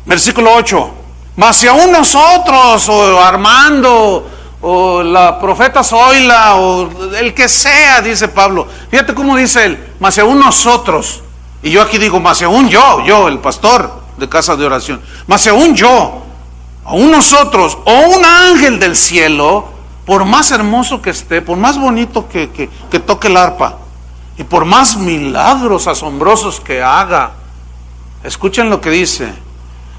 versículo 8, mas si aún nosotros, o Armando, o la profeta Zoila, o el que sea, dice Pablo. Fíjate cómo dice él, mas si aún nosotros, y yo aquí digo, mas si aún yo, el pastor de casa de oración, mas si aún yo, aún nosotros, o un ángel del cielo, por más hermoso que esté, por más bonito que toque el arpa, y por más milagros asombrosos que haga, escuchen lo que dice,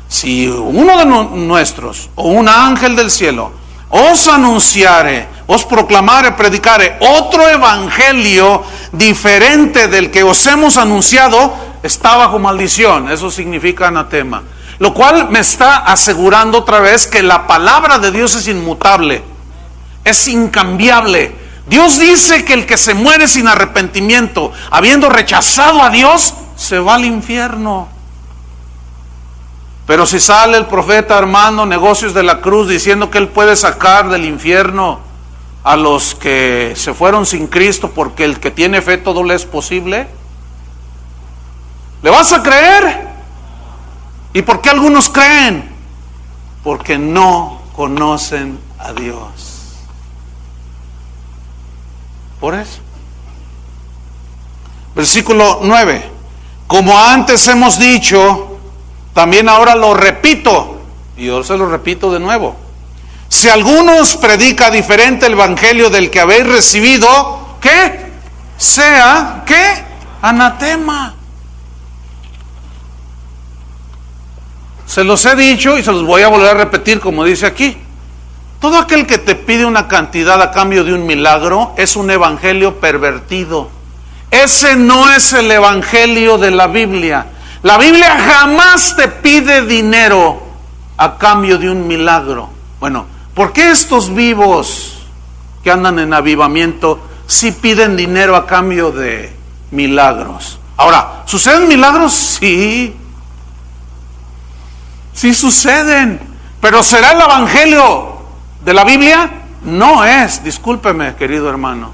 si uno de nuestros, o un ángel del cielo, os anunciare, os proclamare, predicare otro evangelio diferente del que os hemos anunciado, está bajo maldición. Eso significa anatema. Lo cual me está asegurando otra vez que la palabra de Dios es inmutable, es incambiable. Dios dice que el que se muere sin arrepentimiento, habiendo rechazado a Dios, se va al infierno. Pero si sale el profeta Armando Negocios de la Cruz diciendo que él puede sacar del infierno a los que se fueron sin Cristo, porque el que tiene fe todo le es posible, ¿le vas a creer? ¿Y por qué algunos creen? Porque no conocen a Dios. Por eso. Versículo 9. Como antes hemos dicho, también ahora lo repito, y yo se lo repito de nuevo. Si alguno os predica diferente el evangelio del que habéis recibido, ¿qué? Sea, ¿qué? Anatema. Se los he dicho y se los voy a volver a repetir como dice aquí. Todo aquel que te pide una cantidad a cambio de un milagro es un evangelio pervertido. Ese no es el evangelio de la Biblia. La Biblia jamás te pide dinero a cambio de un milagro. Bueno, ¿por qué estos vivos que andan en avivamiento sí piden dinero a cambio de milagros? Ahora, ¿suceden milagros? Sí. Sí suceden, pero ¿será el evangelio de la Biblia? No es, discúlpeme, querido hermano.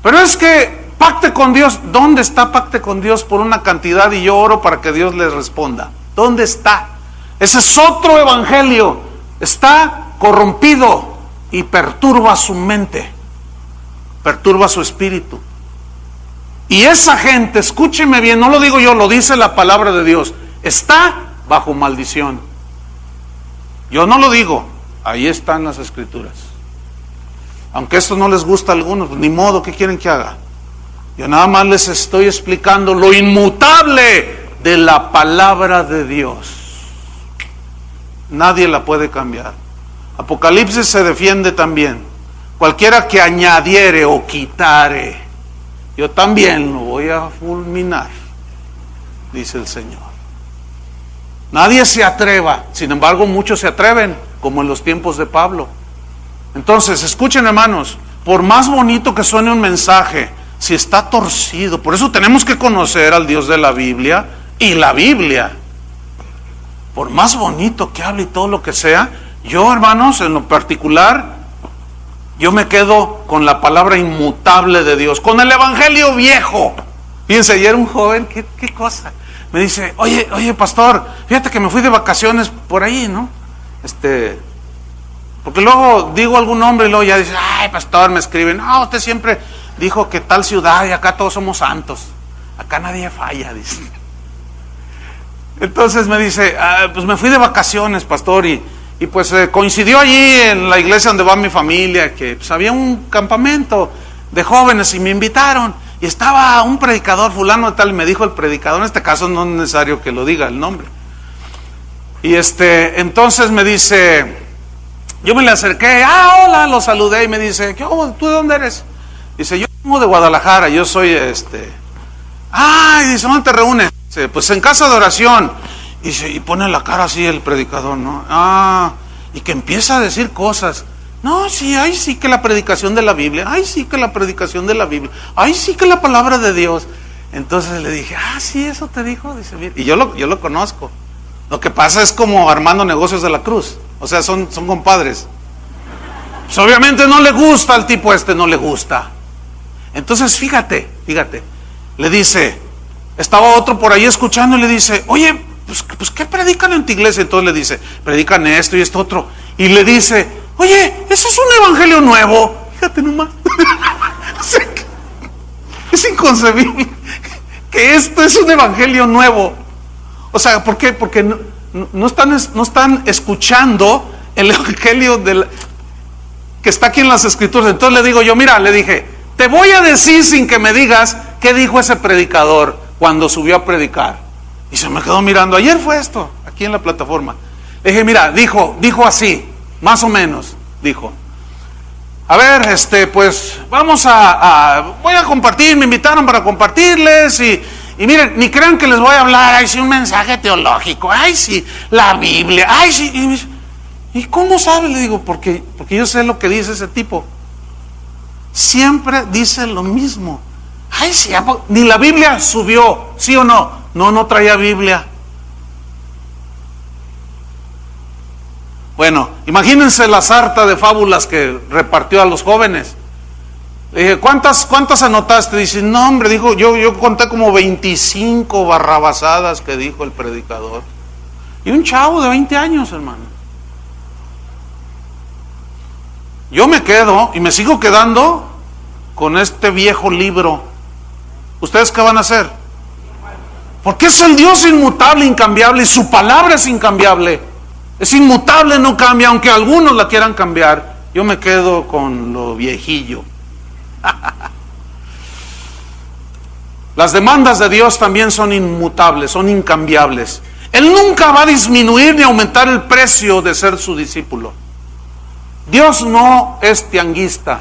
Pero es que pacte con Dios. ¿Dónde está pacte con Dios por una cantidad y yo oro para que Dios les responda? ¿Dónde está? Ese es otro evangelio. Está corrompido y perturba su mente, perturba su espíritu. Y esa gente, escúcheme bien, no lo digo yo, lo dice la palabra de Dios, está bajo maldición. Yo no lo digo, ahí están las escrituras. Aunque esto no les gusta a algunos, pues ni modo, ¿qué quieren que haga? Yo nada más les estoy explicando lo inmutable de la palabra de Dios. Nadie la puede cambiar. Apocalipsis se defiende también. Cualquiera que añadiere o quitare, yo también lo voy a fulminar, dice el Señor. Nadie se atreva, sin embargo muchos se atreven, como en los tiempos de Pablo. Entonces, escuchen hermanos, por más bonito que suene un mensaje, si está torcido, por eso tenemos que conocer al Dios de la Biblia y la Biblia. Por más bonito que hable y todo lo que sea, yo hermanos, en lo particular, yo me quedo con la palabra inmutable de Dios, con el evangelio viejo. Fíjense, ayer un joven, qué cosa, me dice, oye pastor, fíjate que me fui de vacaciones por ahí, ¿no? Porque luego digo algún nombre y luego ya dice, ay pastor, me escriben, no, usted siempre dijo que tal ciudad y acá todos somos santos, acá nadie falla, dice. Entonces me dice, pues me fui de vacaciones, pastor, y pues coincidió allí en la iglesia donde va mi familia, que pues había un campamento de jóvenes y me invitaron, y estaba un predicador fulano de tal, y me dijo el predicador, en este caso no es necesario que lo diga el nombre, y entonces me dice, yo me le acerqué, hola, lo saludé, y me dice, ¿tú de dónde eres? Dice, yo de Guadalajara, yo soy Ay, dice, ¿dónde te reúnes? Dice, pues en casa de oración. Y pone la cara así el predicador, ¿no? Y que empieza a decir cosas. No, sí, ay, sí que la predicación de la Biblia. Ay, sí que la predicación de la Biblia. Ay, sí que la palabra de Dios. Entonces le dije, sí, eso te dijo. Dice, bien. Y yo lo conozco. Lo que pasa es como Armando Negocios de la Cruz. O sea, son compadres. Pues obviamente no le gusta al tipo no le gusta. Entonces, fíjate. Le dice, estaba otro por ahí escuchando y le dice, oye, pues ¿qué predican en tu iglesia? Entonces le dice, predican esto y esto otro. Y le dice, oye, ¿eso es un evangelio nuevo? Fíjate nomás. O sea, es inconcebible que esto es un evangelio nuevo. O sea, ¿por qué? Porque no están escuchando el evangelio que está aquí en las escrituras. Entonces le digo yo, mira, le dije, te voy a decir sin que me digas qué dijo ese predicador cuando subió a predicar. Y se me quedó mirando. Ayer fue esto, aquí en la plataforma. Le dije, mira, dijo así, más o menos, dijo. A ver, pues vamos voy a compartir, me invitaron para compartirles y miren, ni crean que les voy a hablar, ay, sí, un mensaje teológico, ay, sí, la Biblia, ay, sí. ¿Y cómo sabe? Le digo, porque yo sé lo que dice ese tipo. Siempre dice lo mismo. Ay, sí, ni la Biblia subió, ¿sí o no? No traía Biblia. Bueno, imagínense la sarta de fábulas que repartió a los jóvenes. Le dije, ¿cuántas anotaste? Dice, no, hombre, dijo, yo conté como 25 barrabasadas que dijo el predicador. Y un chavo de 20 años, hermano. Yo me quedo y me sigo quedando con este viejo libro. ¿Ustedes qué van a hacer? Porque es el Dios inmutable, incambiable, y su palabra es incambiable. Es inmutable, no cambia, aunque algunos la quieran cambiar. Yo me quedo con lo viejillo. Las demandas de Dios también son inmutables, son incambiables. Él nunca va a disminuir ni aumentar el precio de ser su discípulo. Dios no es tianguista.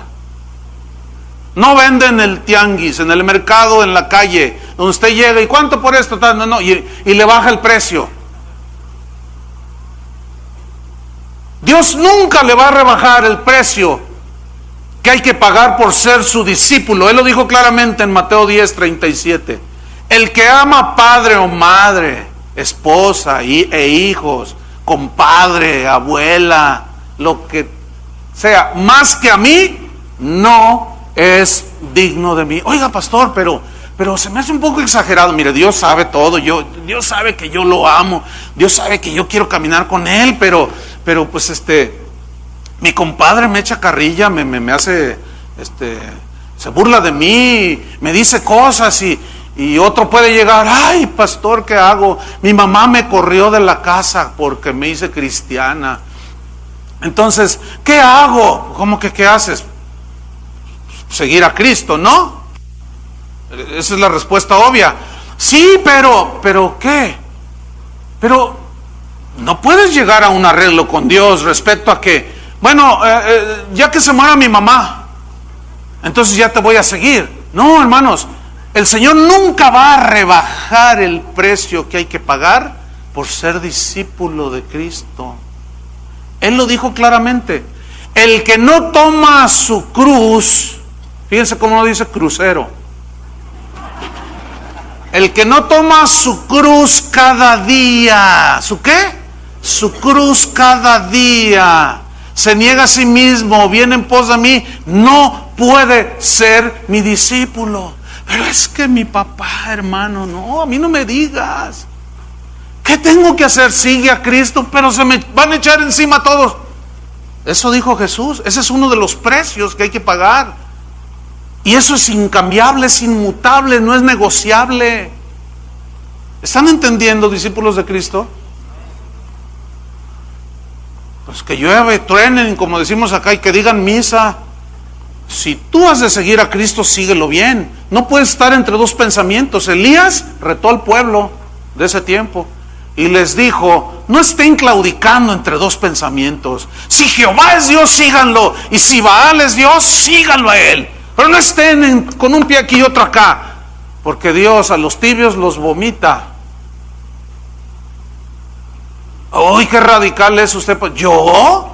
No vende en el tianguis, en el mercado, en la calle, donde usted llega y ¿cuánto por esto? No, y le baja el precio. Dios nunca le va a rebajar el precio que hay que pagar por ser su discípulo. Él lo dijo claramente en Mateo 10:37. El que ama padre o madre, esposa e hijos, compadre, abuela, lo que sea, más que a mí, no es digno de mí. Oiga, pastor, pero se me hace un poco exagerado. Mire, Dios sabe todo. Dios sabe que yo lo amo. Dios sabe que yo quiero caminar con Él, pero pues mi compadre me echa carrilla, me hace, se burla de mí, me dice cosas y otro puede llegar, ay, pastor, ¿qué hago? Mi mamá me corrió de la casa porque me hice cristiana. Entonces, ¿qué hago? ¿Cómo que qué haces? Seguir a Cristo, ¿no? Esa es la respuesta obvia. Sí, pero ¿qué? Pero no puedes llegar a un arreglo con Dios respecto a que, bueno, ya que se muera mi mamá, entonces ya te voy a seguir. No, hermanos, el Señor nunca va a rebajar el precio que hay que pagar por ser discípulo de Cristo. Él lo dijo claramente. El que no toma su cruz, fíjense cómo lo dice crucero. El que no toma su cruz cada día, ¿su qué? Su cruz cada día, se niega a sí mismo, viene en pos de mí, no puede ser mi discípulo. Pero es que mi papá, hermano, no, a mí no me digas. ¿Qué tengo que hacer? Sigue a Cristo, pero se me van a echar encima todos. Eso dijo Jesús. Ese es uno de los precios que hay que pagar. Y eso es incambiable, es inmutable, no es negociable. ¿Están entendiendo, discípulos de Cristo? Pues que llueve, truenen, como decimos acá, y que digan misa. Si tú has de seguir a Cristo, síguelo bien. No puedes estar entre dos pensamientos. Elías retó al pueblo de ese tiempo y les dijo, no estén claudicando entre dos pensamientos. Si Jehová es Dios, síganlo, y si Baal es Dios, síganlo a él. Pero no estén con un pie aquí y otro acá, porque Dios a los tibios los vomita. ¡Uy, qué radical es usted! ¿Yo?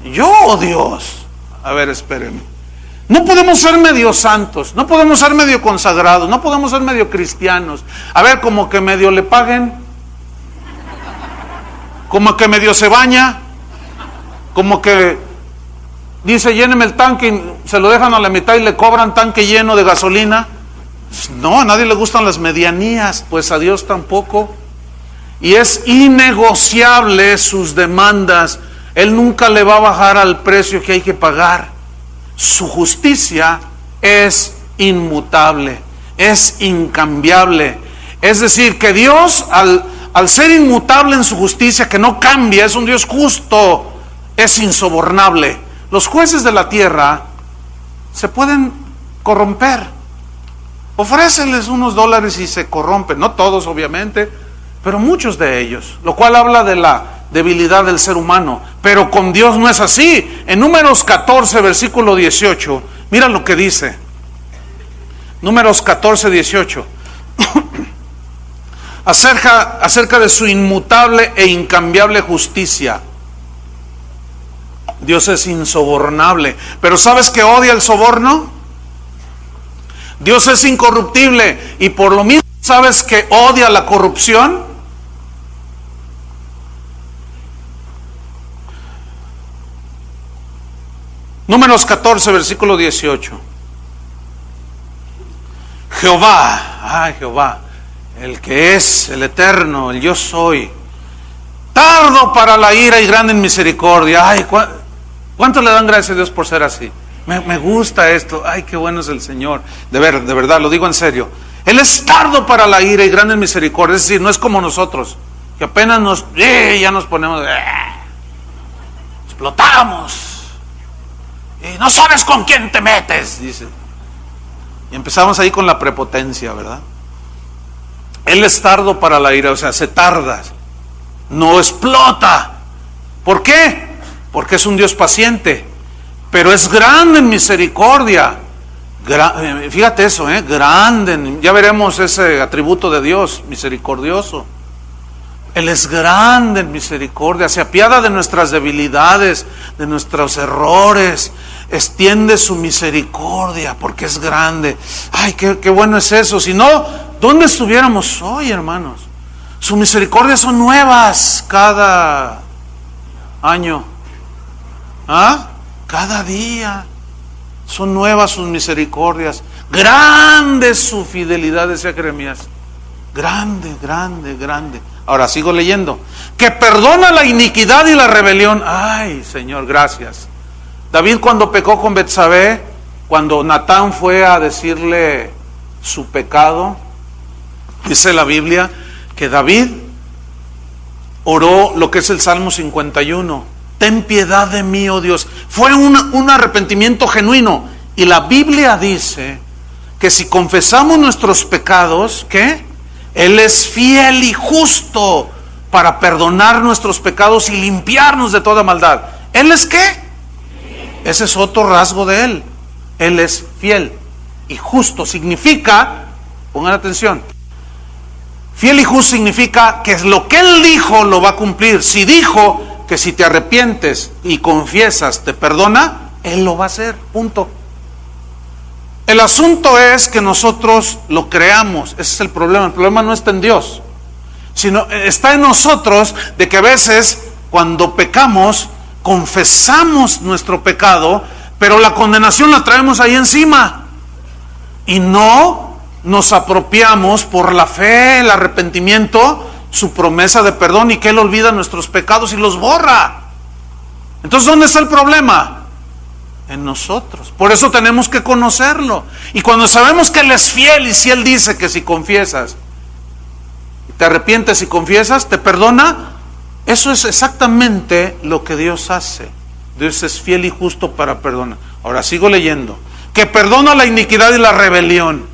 ¿Yo, Dios? A ver, espérenme. No podemos ser medio santos, no podemos ser medio consagrados, no podemos ser medio cristianos. A ver, como que medio le paguen, como que medio se baña, como que dice lléneme el tanque y se lo dejan a la mitad y le cobran tanque lleno de gasolina. No, a nadie le gustan las medianías, pues a Dios tampoco. Y es innegociable sus demandas. Él nunca le va a bajar al precio que hay que pagar. Su justicia es inmutable, es incambiable. Es decir, que Dios al ser inmutable en su justicia, que no cambia, es un Dios justo, es insobornable. Los jueces de la tierra se pueden corromper. Ofréceles unos dólares y se corrompen. No todos, obviamente, pero muchos de ellos. Lo cual habla de la debilidad del ser humano. Pero con Dios no es así. En Números 14, versículo 18, mira lo que dice. Números 14, 18. acerca de su inmutable e incambiable justicia. Dios es insobornable. Pero ¿sabes que odia el soborno? Dios es incorruptible. Y por lo mismo, ¿sabes que odia la corrupción? Números 14, versículo 18. Jehová, el que es el eterno, el yo soy, tardo para la ira y grande en misericordia. Ay, ¿cuánto le dan gracias a Dios por ser así? Me gusta esto. Ay, qué bueno es el Señor. De verdad, lo digo en serio. Él es tardo para la ira y grande en misericordia. Es decir, no es como nosotros, que apenas ya nos ponemos, explotamos. Y no sabes con quién te metes, dice. Y empezamos ahí con la prepotencia, ¿verdad? Él es tardo para la ira, o sea, se tarda, no explota. ¿Por qué? Porque es un Dios paciente, pero es grande en misericordia. Fíjate eso, grande. Ya veremos ese atributo de Dios, misericordioso. Él es grande en misericordia, se apiada de nuestras debilidades, de nuestros errores, extiende su misericordia porque es grande. Ay, qué bueno es eso. Si no, ¿dónde estuviéramos hoy, hermanos? Sus misericordias son nuevas cada año. Cada día son nuevas sus misericordias. Grande es su fidelidad, decía Jeremías. Grande, grande, grande. Ahora sigo leyendo. Que perdona la iniquidad y la rebelión. Ay, Señor, gracias. David, cuando pecó con Betsabé, cuando Natán fue a decirle su pecado, dice la Biblia que David oró lo que es el Salmo 51. Ten piedad de mí, oh Dios. Fue un arrepentimiento genuino. Y la Biblia dice que si confesamos nuestros pecados, ¿qué? Él es fiel y justo para perdonar nuestros pecados y limpiarnos de toda maldad. ¿Él es qué? Ese es otro rasgo de Él. Él es fiel y justo. Significa, pongan atención, fiel y justo significa que lo que Él dijo lo va a cumplir. Si dijo que si te arrepientes y confiesas te perdona, Él lo va a hacer, punto. El asunto es que nosotros lo creamos. Ese es el problema. El problema no está en Dios, sino está en nosotros, de que a veces cuando pecamos confesamos nuestro pecado, pero la condenación la traemos ahí encima y no nos apropiamos por la fe, el arrepentimiento, su promesa de perdón, y que Él olvida nuestros pecados y los borra. Entonces, ¿dónde está el problema? En nosotros. Por eso tenemos que conocerlo. Y cuando sabemos que Él es fiel, y si Él dice que si confiesas, te arrepientes y confiesas, te perdona, eso es exactamente lo que Dios hace. Dios es fiel y justo para perdonar. Ahora sigo leyendo. Que perdona la iniquidad y la rebelión.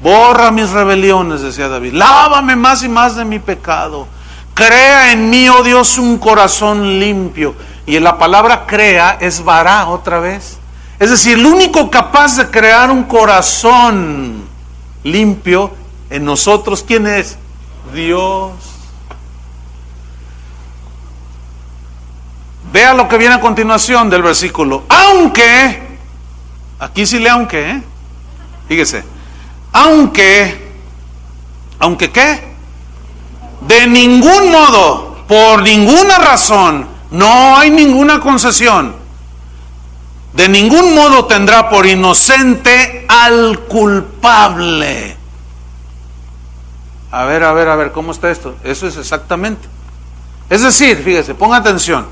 Borra mis rebeliones, decía David. Lávame más y más de mi pecado. Crea en mí, oh Dios, un corazón limpio. Y en la palabra crea es vará otra vez. Es decir, el único capaz de crear un corazón limpio en nosotros, ¿quién es? Dios. Vea lo que viene a continuación del versículo. Aunque, aquí sí le aunque, fíjese, aunque ¿qué? De ningún modo, por ninguna razón, no hay ninguna concesión, de ningún modo tendrá por inocente al culpable. A ver, ¿cómo está esto? Eso es exactamente. Es decir, fíjese, ponga atención.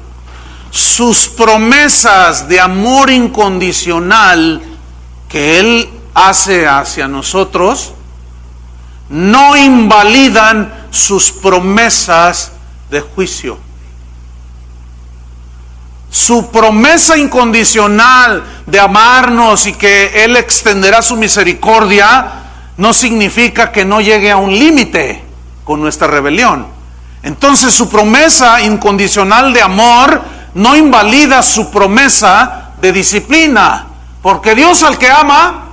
Sus promesas de amor incondicional que Él hace hacia nosotros no invalidan sus promesas de juicio. Su promesa incondicional de amarnos y que Él extenderá su misericordia no significa que no llegue a un límite con nuestra rebelión. Entonces su promesa incondicional de amor no invalida su promesa de disciplina, porque Dios al que ama,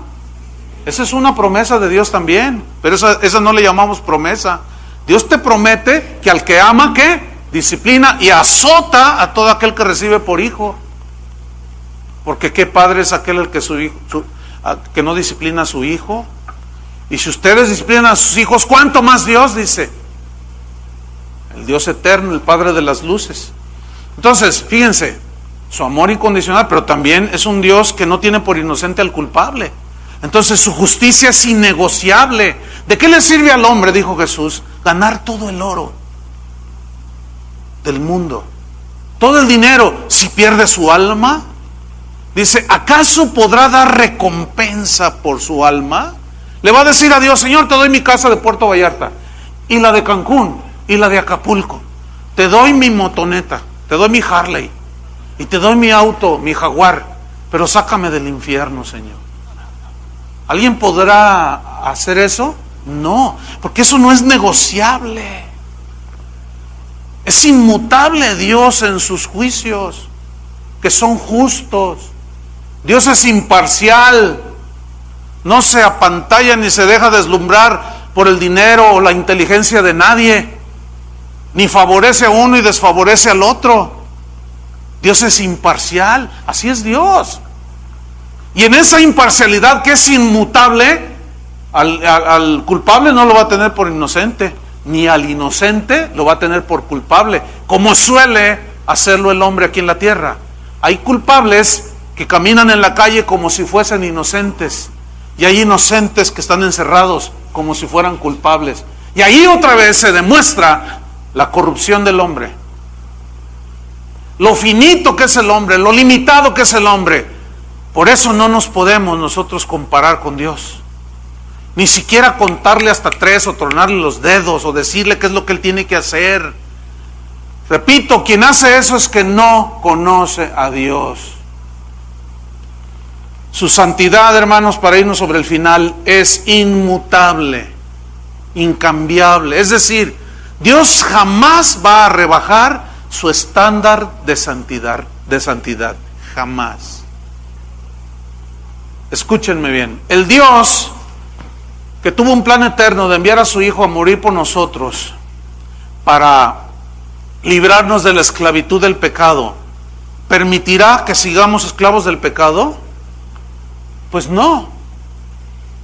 esa es una promesa de Dios también, pero esa no le llamamos promesa. Dios te promete que al que ama, ¿qué? Disciplina y azota a todo aquel que recibe por hijo. Porque qué padre es aquel el que que no disciplina a su hijo. Y si ustedes disciplinan a sus hijos, ¿cuánto más Dios? Dice el Dios eterno, el Padre de las luces. Entonces, fíjense, su amor incondicional, pero también es un Dios que no tiene por inocente al culpable. Entonces su justicia es innegociable. ¿De qué le sirve al hombre, dijo Jesús, ganar todo el oro del mundo, todo el dinero, si pierde su alma? Dice, ¿acaso podrá dar recompensa por su alma? Le va a decir a Dios, Señor, te doy mi casa de Puerto Vallarta, y la de Cancún, y la de Acapulco. Te doy mi motoneta, te doy mi Harley, y te doy mi auto, mi Jaguar, pero sácame del infierno, Señor. ¿Alguien podrá hacer eso? No, porque eso no es negociable. Es inmutable Dios en sus juicios, que son justos. Dios es imparcial, no se apantalla ni se deja deslumbrar por el dinero o la inteligencia de nadie, ni favorece a uno y desfavorece al otro. Dios es imparcial, así es Dios. Y en esa imparcialidad que es inmutable, al culpable no lo va a tener por inocente, ni al inocente lo va a tener por culpable, como suele hacerlo el hombre aquí en la tierra. Hay culpables que caminan en la calle como si fuesen inocentes, y hay inocentes que están encerrados como si fueran culpables. Y ahí otra vez se demuestra la corrupción del hombre, lo finito que es el hombre, lo limitado que es el hombre. Por eso no nos podemos nosotros comparar con Dios, ni siquiera contarle hasta 3 o tronarle los dedos o decirle qué es lo que Él tiene que hacer. Repito, quien hace eso es que no conoce a Dios. Su santidad, hermanos, para irnos sobre el final, es inmutable, incambiable. Es decir, Dios jamás va a rebajar su estándar de santidad, jamás. Escúchenme bien, el Dios que tuvo un plan eterno de enviar a su Hijo a morir por nosotros para librarnos de la esclavitud del pecado, ¿permitirá que sigamos esclavos del pecado? Pues no.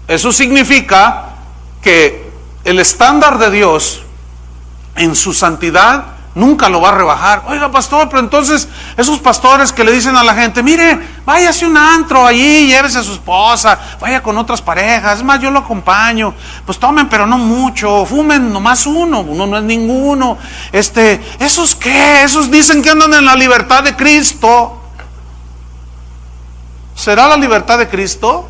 Eso significa que el estándar de Dios en su santidad nunca lo va a rebajar. Oiga, pastor, pero entonces esos pastores que le dicen a la gente, mire, váyase a un antro allí, llévese a su esposa, vaya con otras parejas, es más, yo lo acompaño, pues tomen, pero no mucho, fumen nomás uno no es ninguno. ¿Esos qué? Esos dicen que andan en la libertad de Cristo. ¿Será la libertad de Cristo?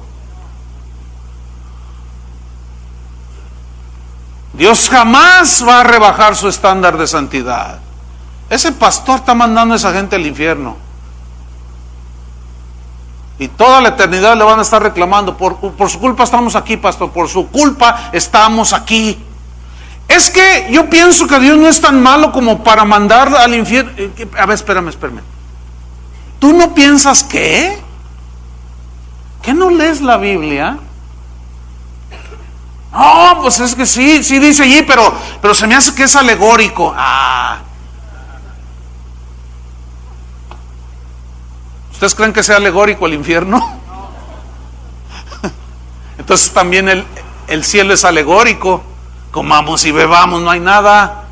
Dios jamás va a rebajar su estándar de santidad. Ese pastor está mandando a esa gente al infierno. Y toda la eternidad le van a estar reclamando, por su culpa estamos aquí, pastor, por su culpa estamos aquí. Es que yo pienso que Dios no es tan malo como para mandar al infierno. A ver, espérame. ¿Tú no piensas qué? ¿Qué no lees la Biblia? No, pues es que sí dice allí, pero se me hace que es alegórico. ¿Ustedes creen que sea alegórico el infierno? Entonces también el cielo es alegórico. Comamos y bebamos, no hay nada.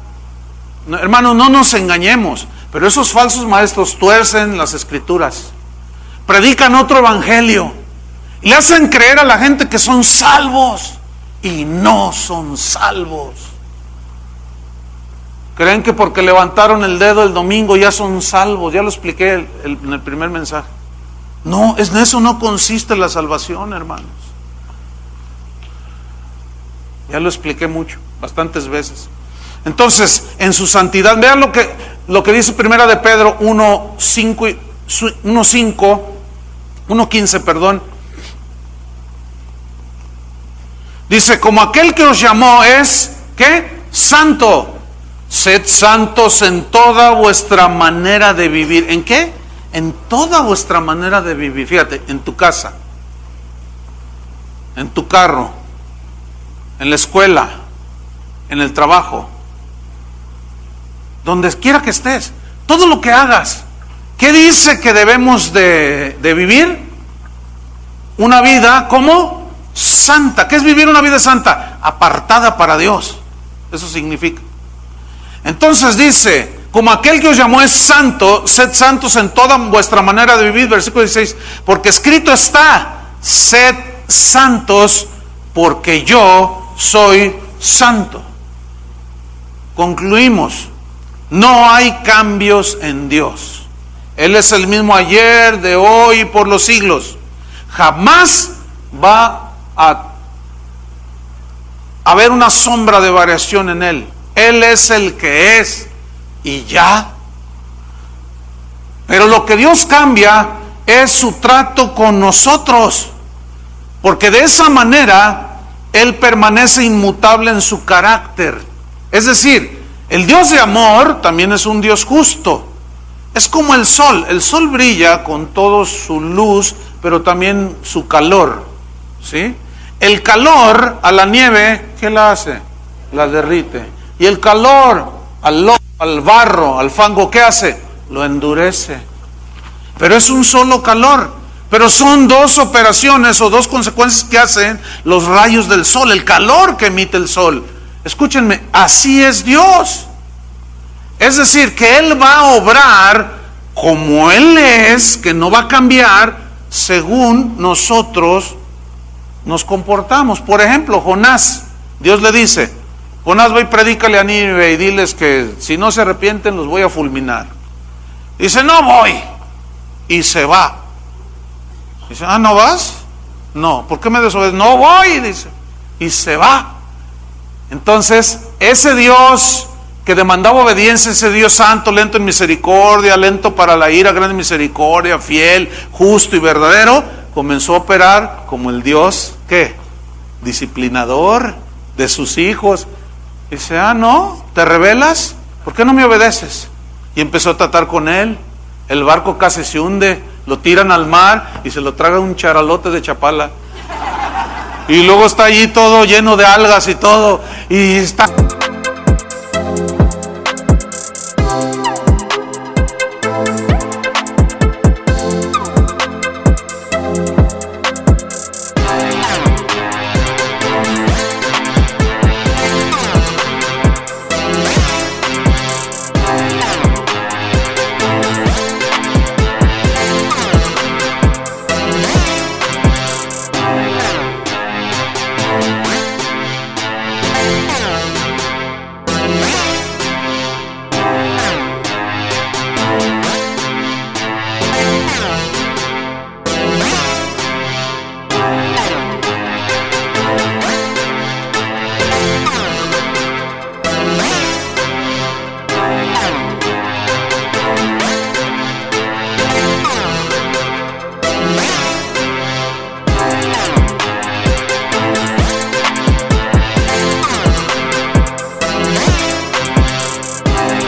No, hermanos, no nos engañemos. Pero esos falsos maestros tuercen las escrituras, predican otro evangelio y le hacen creer a la gente que son salvos y no son salvos. Creen que porque levantaron el dedo el domingo ya son salvos. Ya lo expliqué en el primer mensaje. No, en eso no consiste la salvación, hermanos. Ya lo expliqué mucho, bastantes veces. Entonces, en su santidad, vean lo que dice primera de Pedro 1:15, perdón. Dice, como aquel que os llamó es, ¿qué? Santo. Sed santos en toda vuestra manera de vivir. ¿En qué? En toda vuestra manera de vivir. Fíjate, en tu casa, en tu carro, en la escuela, en el trabajo, donde quiera que estés, todo lo que hagas. ¿Qué dice que debemos de vivir? Una vida, ¿cómo? Santa. ¿Qué es vivir una vida santa? Apartada para Dios. Eso significa. Entonces dice, como aquel que os llamó es santo, sed santos en toda vuestra manera de vivir. Versículo 16, porque escrito está, sed santos porque yo soy santo. Concluimos, no hay cambios en Dios. Él es el mismo ayer, de hoy y por los siglos. Jamás va a haber una sombra de variación en Él. Él es el que es y ya. Pero lo que Dios cambia es su trato con nosotros, porque de esa manera Él permanece inmutable en su carácter. Es decir, el Dios de amor también es un Dios justo. Es como el sol brilla con toda su luz, pero también su calor, ¿sí? El calor a la nieve, ¿qué la hace? La derrite. Y el calor al lodo, al barro, al fango, ¿qué hace? Lo endurece. Pero es un solo calor. Pero son dos operaciones o dos consecuencias que hacen los rayos del sol, el calor que emite el sol. Escúchenme, así es Dios. Es decir, que Él va a obrar como Él es, que no va a cambiar según nosotros nos comportamos. Por ejemplo, Jonás, Dios le dice, Jonás, ve y predícale a Nínive y diles que si no se arrepienten los voy a fulminar. Dice, no voy. Y se va. Dice, ¿no vas? No, ¿por qué me desobedeces? No voy, dice. Y se va. Entonces, ese Dios que demandaba obediencia, ese Dios santo, lento en misericordia, lento para la ira, grande en misericordia, fiel, justo y verdadero, comenzó a operar como el Dios, ¿qué? Disciplinador de sus hijos. Dice, no, ¿te rebelas? ¿Por qué no me obedeces? Y empezó a tratar con él. El barco casi se hunde, lo tiran al mar y se lo traga un charalote de Chapala. Y luego está allí todo lleno de algas y todo, y está...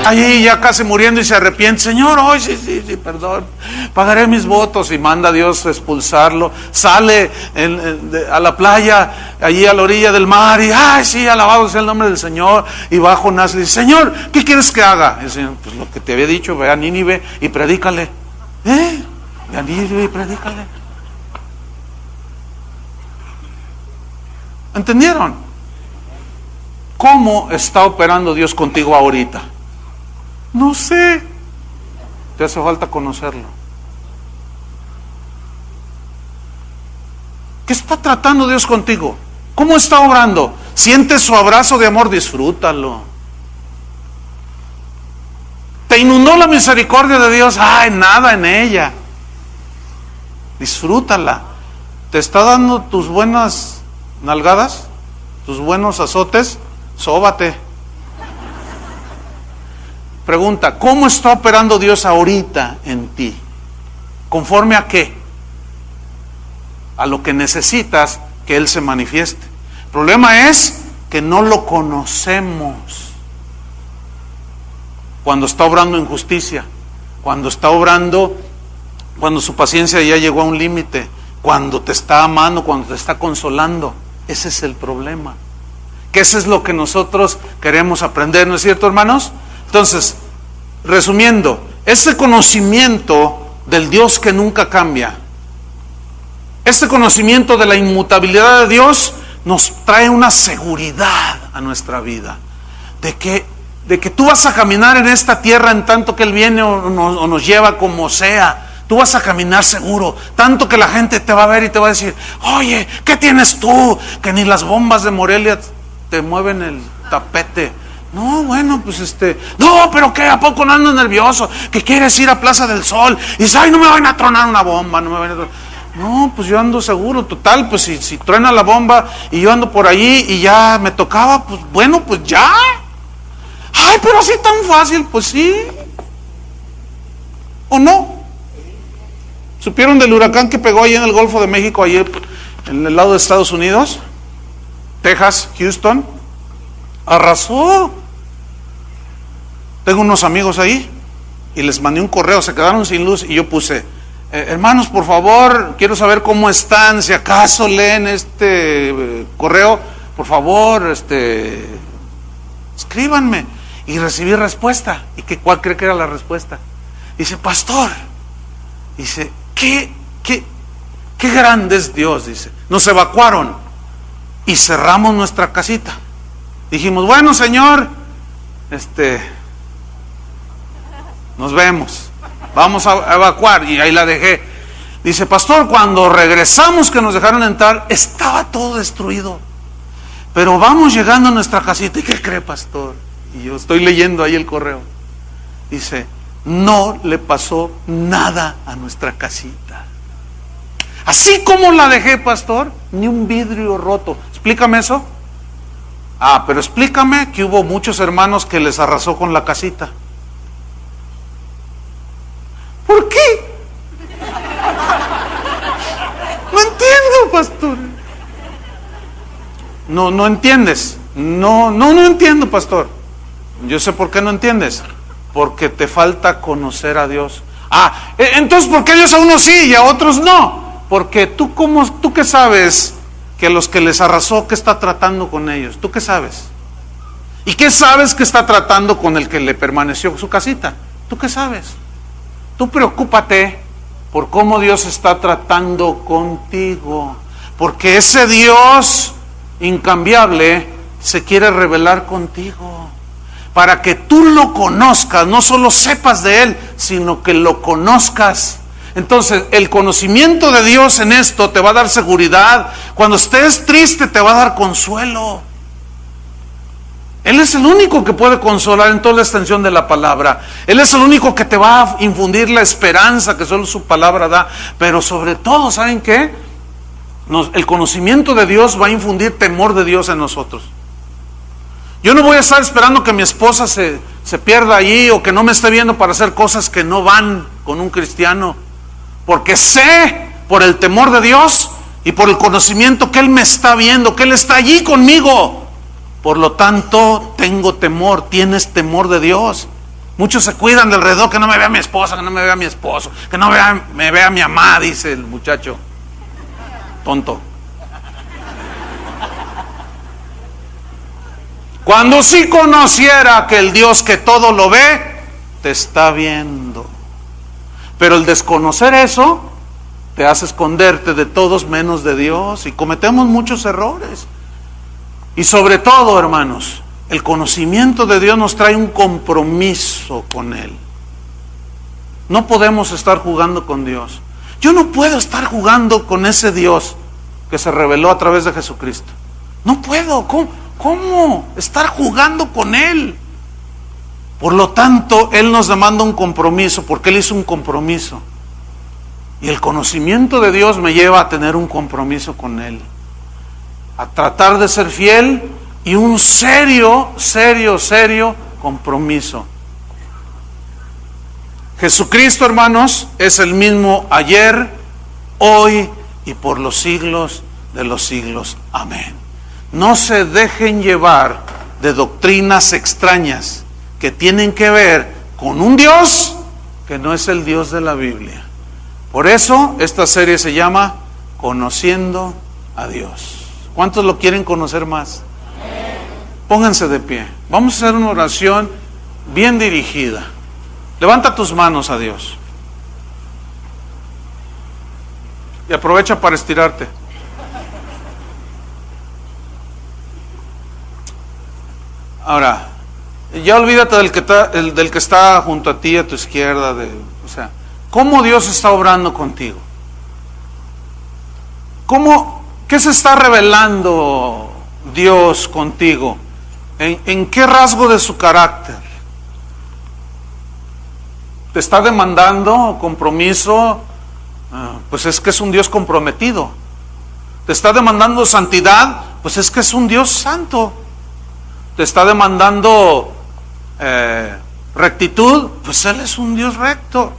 Ahí ya casi muriendo y se arrepiente. Señor, hoy sí, perdón, pagaré mis votos. Y manda a Dios a expulsarlo. Sale a la playa, allí a la orilla del mar, y ay, sí, alabado sea el nombre del Señor. Y va Jonás y le dice: Señor, ¿qué quieres que haga? Y el Señor: pues lo que te había dicho, ve a Nínive y predícale. Ve a Nínive y predícale. ¿Entendieron? ¿Cómo está operando Dios contigo ahorita? No sé. Te hace falta conocerlo. ¿Qué está tratando Dios contigo? ¿Cómo está obrando? ¿Sientes su abrazo de amor? Disfrútalo. ¿Te inundó la misericordia de Dios? Ay, nada en ella. Disfrútala. ¿Te está dando tus buenas nalgadas? ¿Tus buenos azotes? Sóbate. Pregunta: ¿cómo está operando Dios ahorita en ti? ¿Conforme a qué? A lo que necesitas que Él se manifieste. El problema es que no lo conocemos. Cuando está obrando en justicia, cuando está obrando, cuando su paciencia ya llegó a un límite, cuando te está amando, cuando te está consolando. Ese es el problema. Que eso es lo que nosotros queremos aprender, ¿no es cierto, hermanos? Entonces, resumiendo, ese conocimiento del Dios que nunca cambia, este conocimiento de la inmutabilidad de Dios, nos trae una seguridad a nuestra vida, de que tú vas a caminar en esta tierra en tanto que Él viene o nos lleva como sea. Tú vas a caminar seguro, tanto que la gente te va a ver y te va a decir: oye, ¿qué tienes tú? Que ni las bombas de Morelia te mueven el tapete. No, bueno, pues no, pero ¿qué? ¿A poco no andas nervioso? ¿Que quieres ir a Plaza del Sol? Y dices: ay, no me van a tronar una bomba, no me van a tronar. No, pues yo ando seguro, total, pues si truena la bomba y yo ando por allí y ya me tocaba, pues bueno, pues ya. Ay, pero así tan fácil, pues sí. ¿O no? ¿Supieron del huracán que pegó ahí en el Golfo de México, ahí en el lado de Estados Unidos? Texas, Houston. Arrasó. Tengo unos amigos ahí y les mandé un correo, se quedaron sin luz y yo puse: hermanos, por favor, quiero saber cómo están, si acaso leen este correo, por favor, escríbanme. Y recibí respuesta. ¿Y cuál cree que era la respuesta? Dice: pastor, dice, qué grande es Dios, dice. Nos evacuaron y cerramos nuestra casita. Dijimos: bueno, Señor, nos vemos, vamos a evacuar. Y ahí la dejé. Dice: pastor, cuando regresamos, que nos dejaron entrar, estaba todo destruido, pero vamos llegando a nuestra casita. ¿Y qué cree, pastor? Y yo estoy leyendo ahí el correo. Dice: no le pasó nada a nuestra casita. Así como la dejé, pastor, ni un vidrio roto. Explícame eso. Ah, pero explícame que hubo muchos hermanos que les arrasó con la casita. ¿Por qué? No entiendo, pastor. No entiendes. No entiendo, pastor. Yo sé por qué no entiendes. Porque te falta conocer a Dios. Ah, entonces ¿por qué Dios a unos sí y a otros no? Porque tú qué sabes que a los que les arrasó, ¿qué está tratando con ellos? ¿Tú qué sabes? ¿Y qué sabes que está tratando con el que le permaneció su casita? ¿Tú qué sabes? Tú preocúpate por cómo Dios está tratando contigo, porque ese Dios incambiable se quiere revelar contigo, para que tú lo conozcas, no solo sepas de Él, sino que lo conozcas. Entonces, el conocimiento de Dios en esto te va a dar seguridad. Cuando estés triste, te va a dar consuelo. Él es el único que puede consolar en toda la extensión de la palabra. Él es el único que te va a infundir la esperanza que solo su palabra da. Pero sobre todo, ¿saben qué? El conocimiento de Dios va a infundir temor de Dios en nosotros. Yo no voy a estar esperando que mi esposa se pierda allí o que no me esté viendo para hacer cosas que no van con un cristiano. Porque sé, por el temor de Dios y por el conocimiento, que Él me está viendo, que Él está allí conmigo. Por lo tanto, tengo temor. ¿Tienes temor de Dios? Muchos se cuidan del alrededor, que no me vea mi esposa, que no me vea mi esposo, que no me vea mi mamá, dice el muchacho tonto. Cuando sí conociera que el Dios que todo lo ve, te está viendo. Pero el desconocer eso, te hace esconderte de todos menos de Dios, y cometemos muchos errores. Y sobre todo, hermanos, el conocimiento de Dios nos trae un compromiso con Él. No podemos estar jugando con Dios. Yo no puedo estar jugando con ese Dios que se reveló a través de Jesucristo. No puedo. ¿Cómo estar jugando con Él? Por lo tanto, Él nos demanda un compromiso, porque Él hizo un compromiso. Y el conocimiento de Dios me lleva a tener un compromiso con Él, a tratar de ser fiel, y un serio compromiso. Jesucristo, hermanos, es el mismo ayer, hoy y por los siglos de los siglos. Amén. No se dejen llevar de doctrinas extrañas que tienen que ver con un Dios que no es el Dios de la Biblia. Por eso esta serie se llama Conociendo a Dios. ¿Cuántos lo quieren conocer más? Pónganse de pie. Vamos a hacer una oración bien dirigida. Levanta tus manos a Dios. Y aprovecha para estirarte. Ahora, ya olvídate del que está junto a ti, a tu izquierda. ¿Cómo Dios está obrando contigo? ¿Qué se está revelando Dios contigo? ¿En qué rasgo de su carácter? ¿Te está demandando compromiso? Pues es que es un Dios comprometido. ¿Te está demandando santidad? Pues es que es un Dios santo. ¿Te está demandando rectitud? Pues Él es un Dios recto.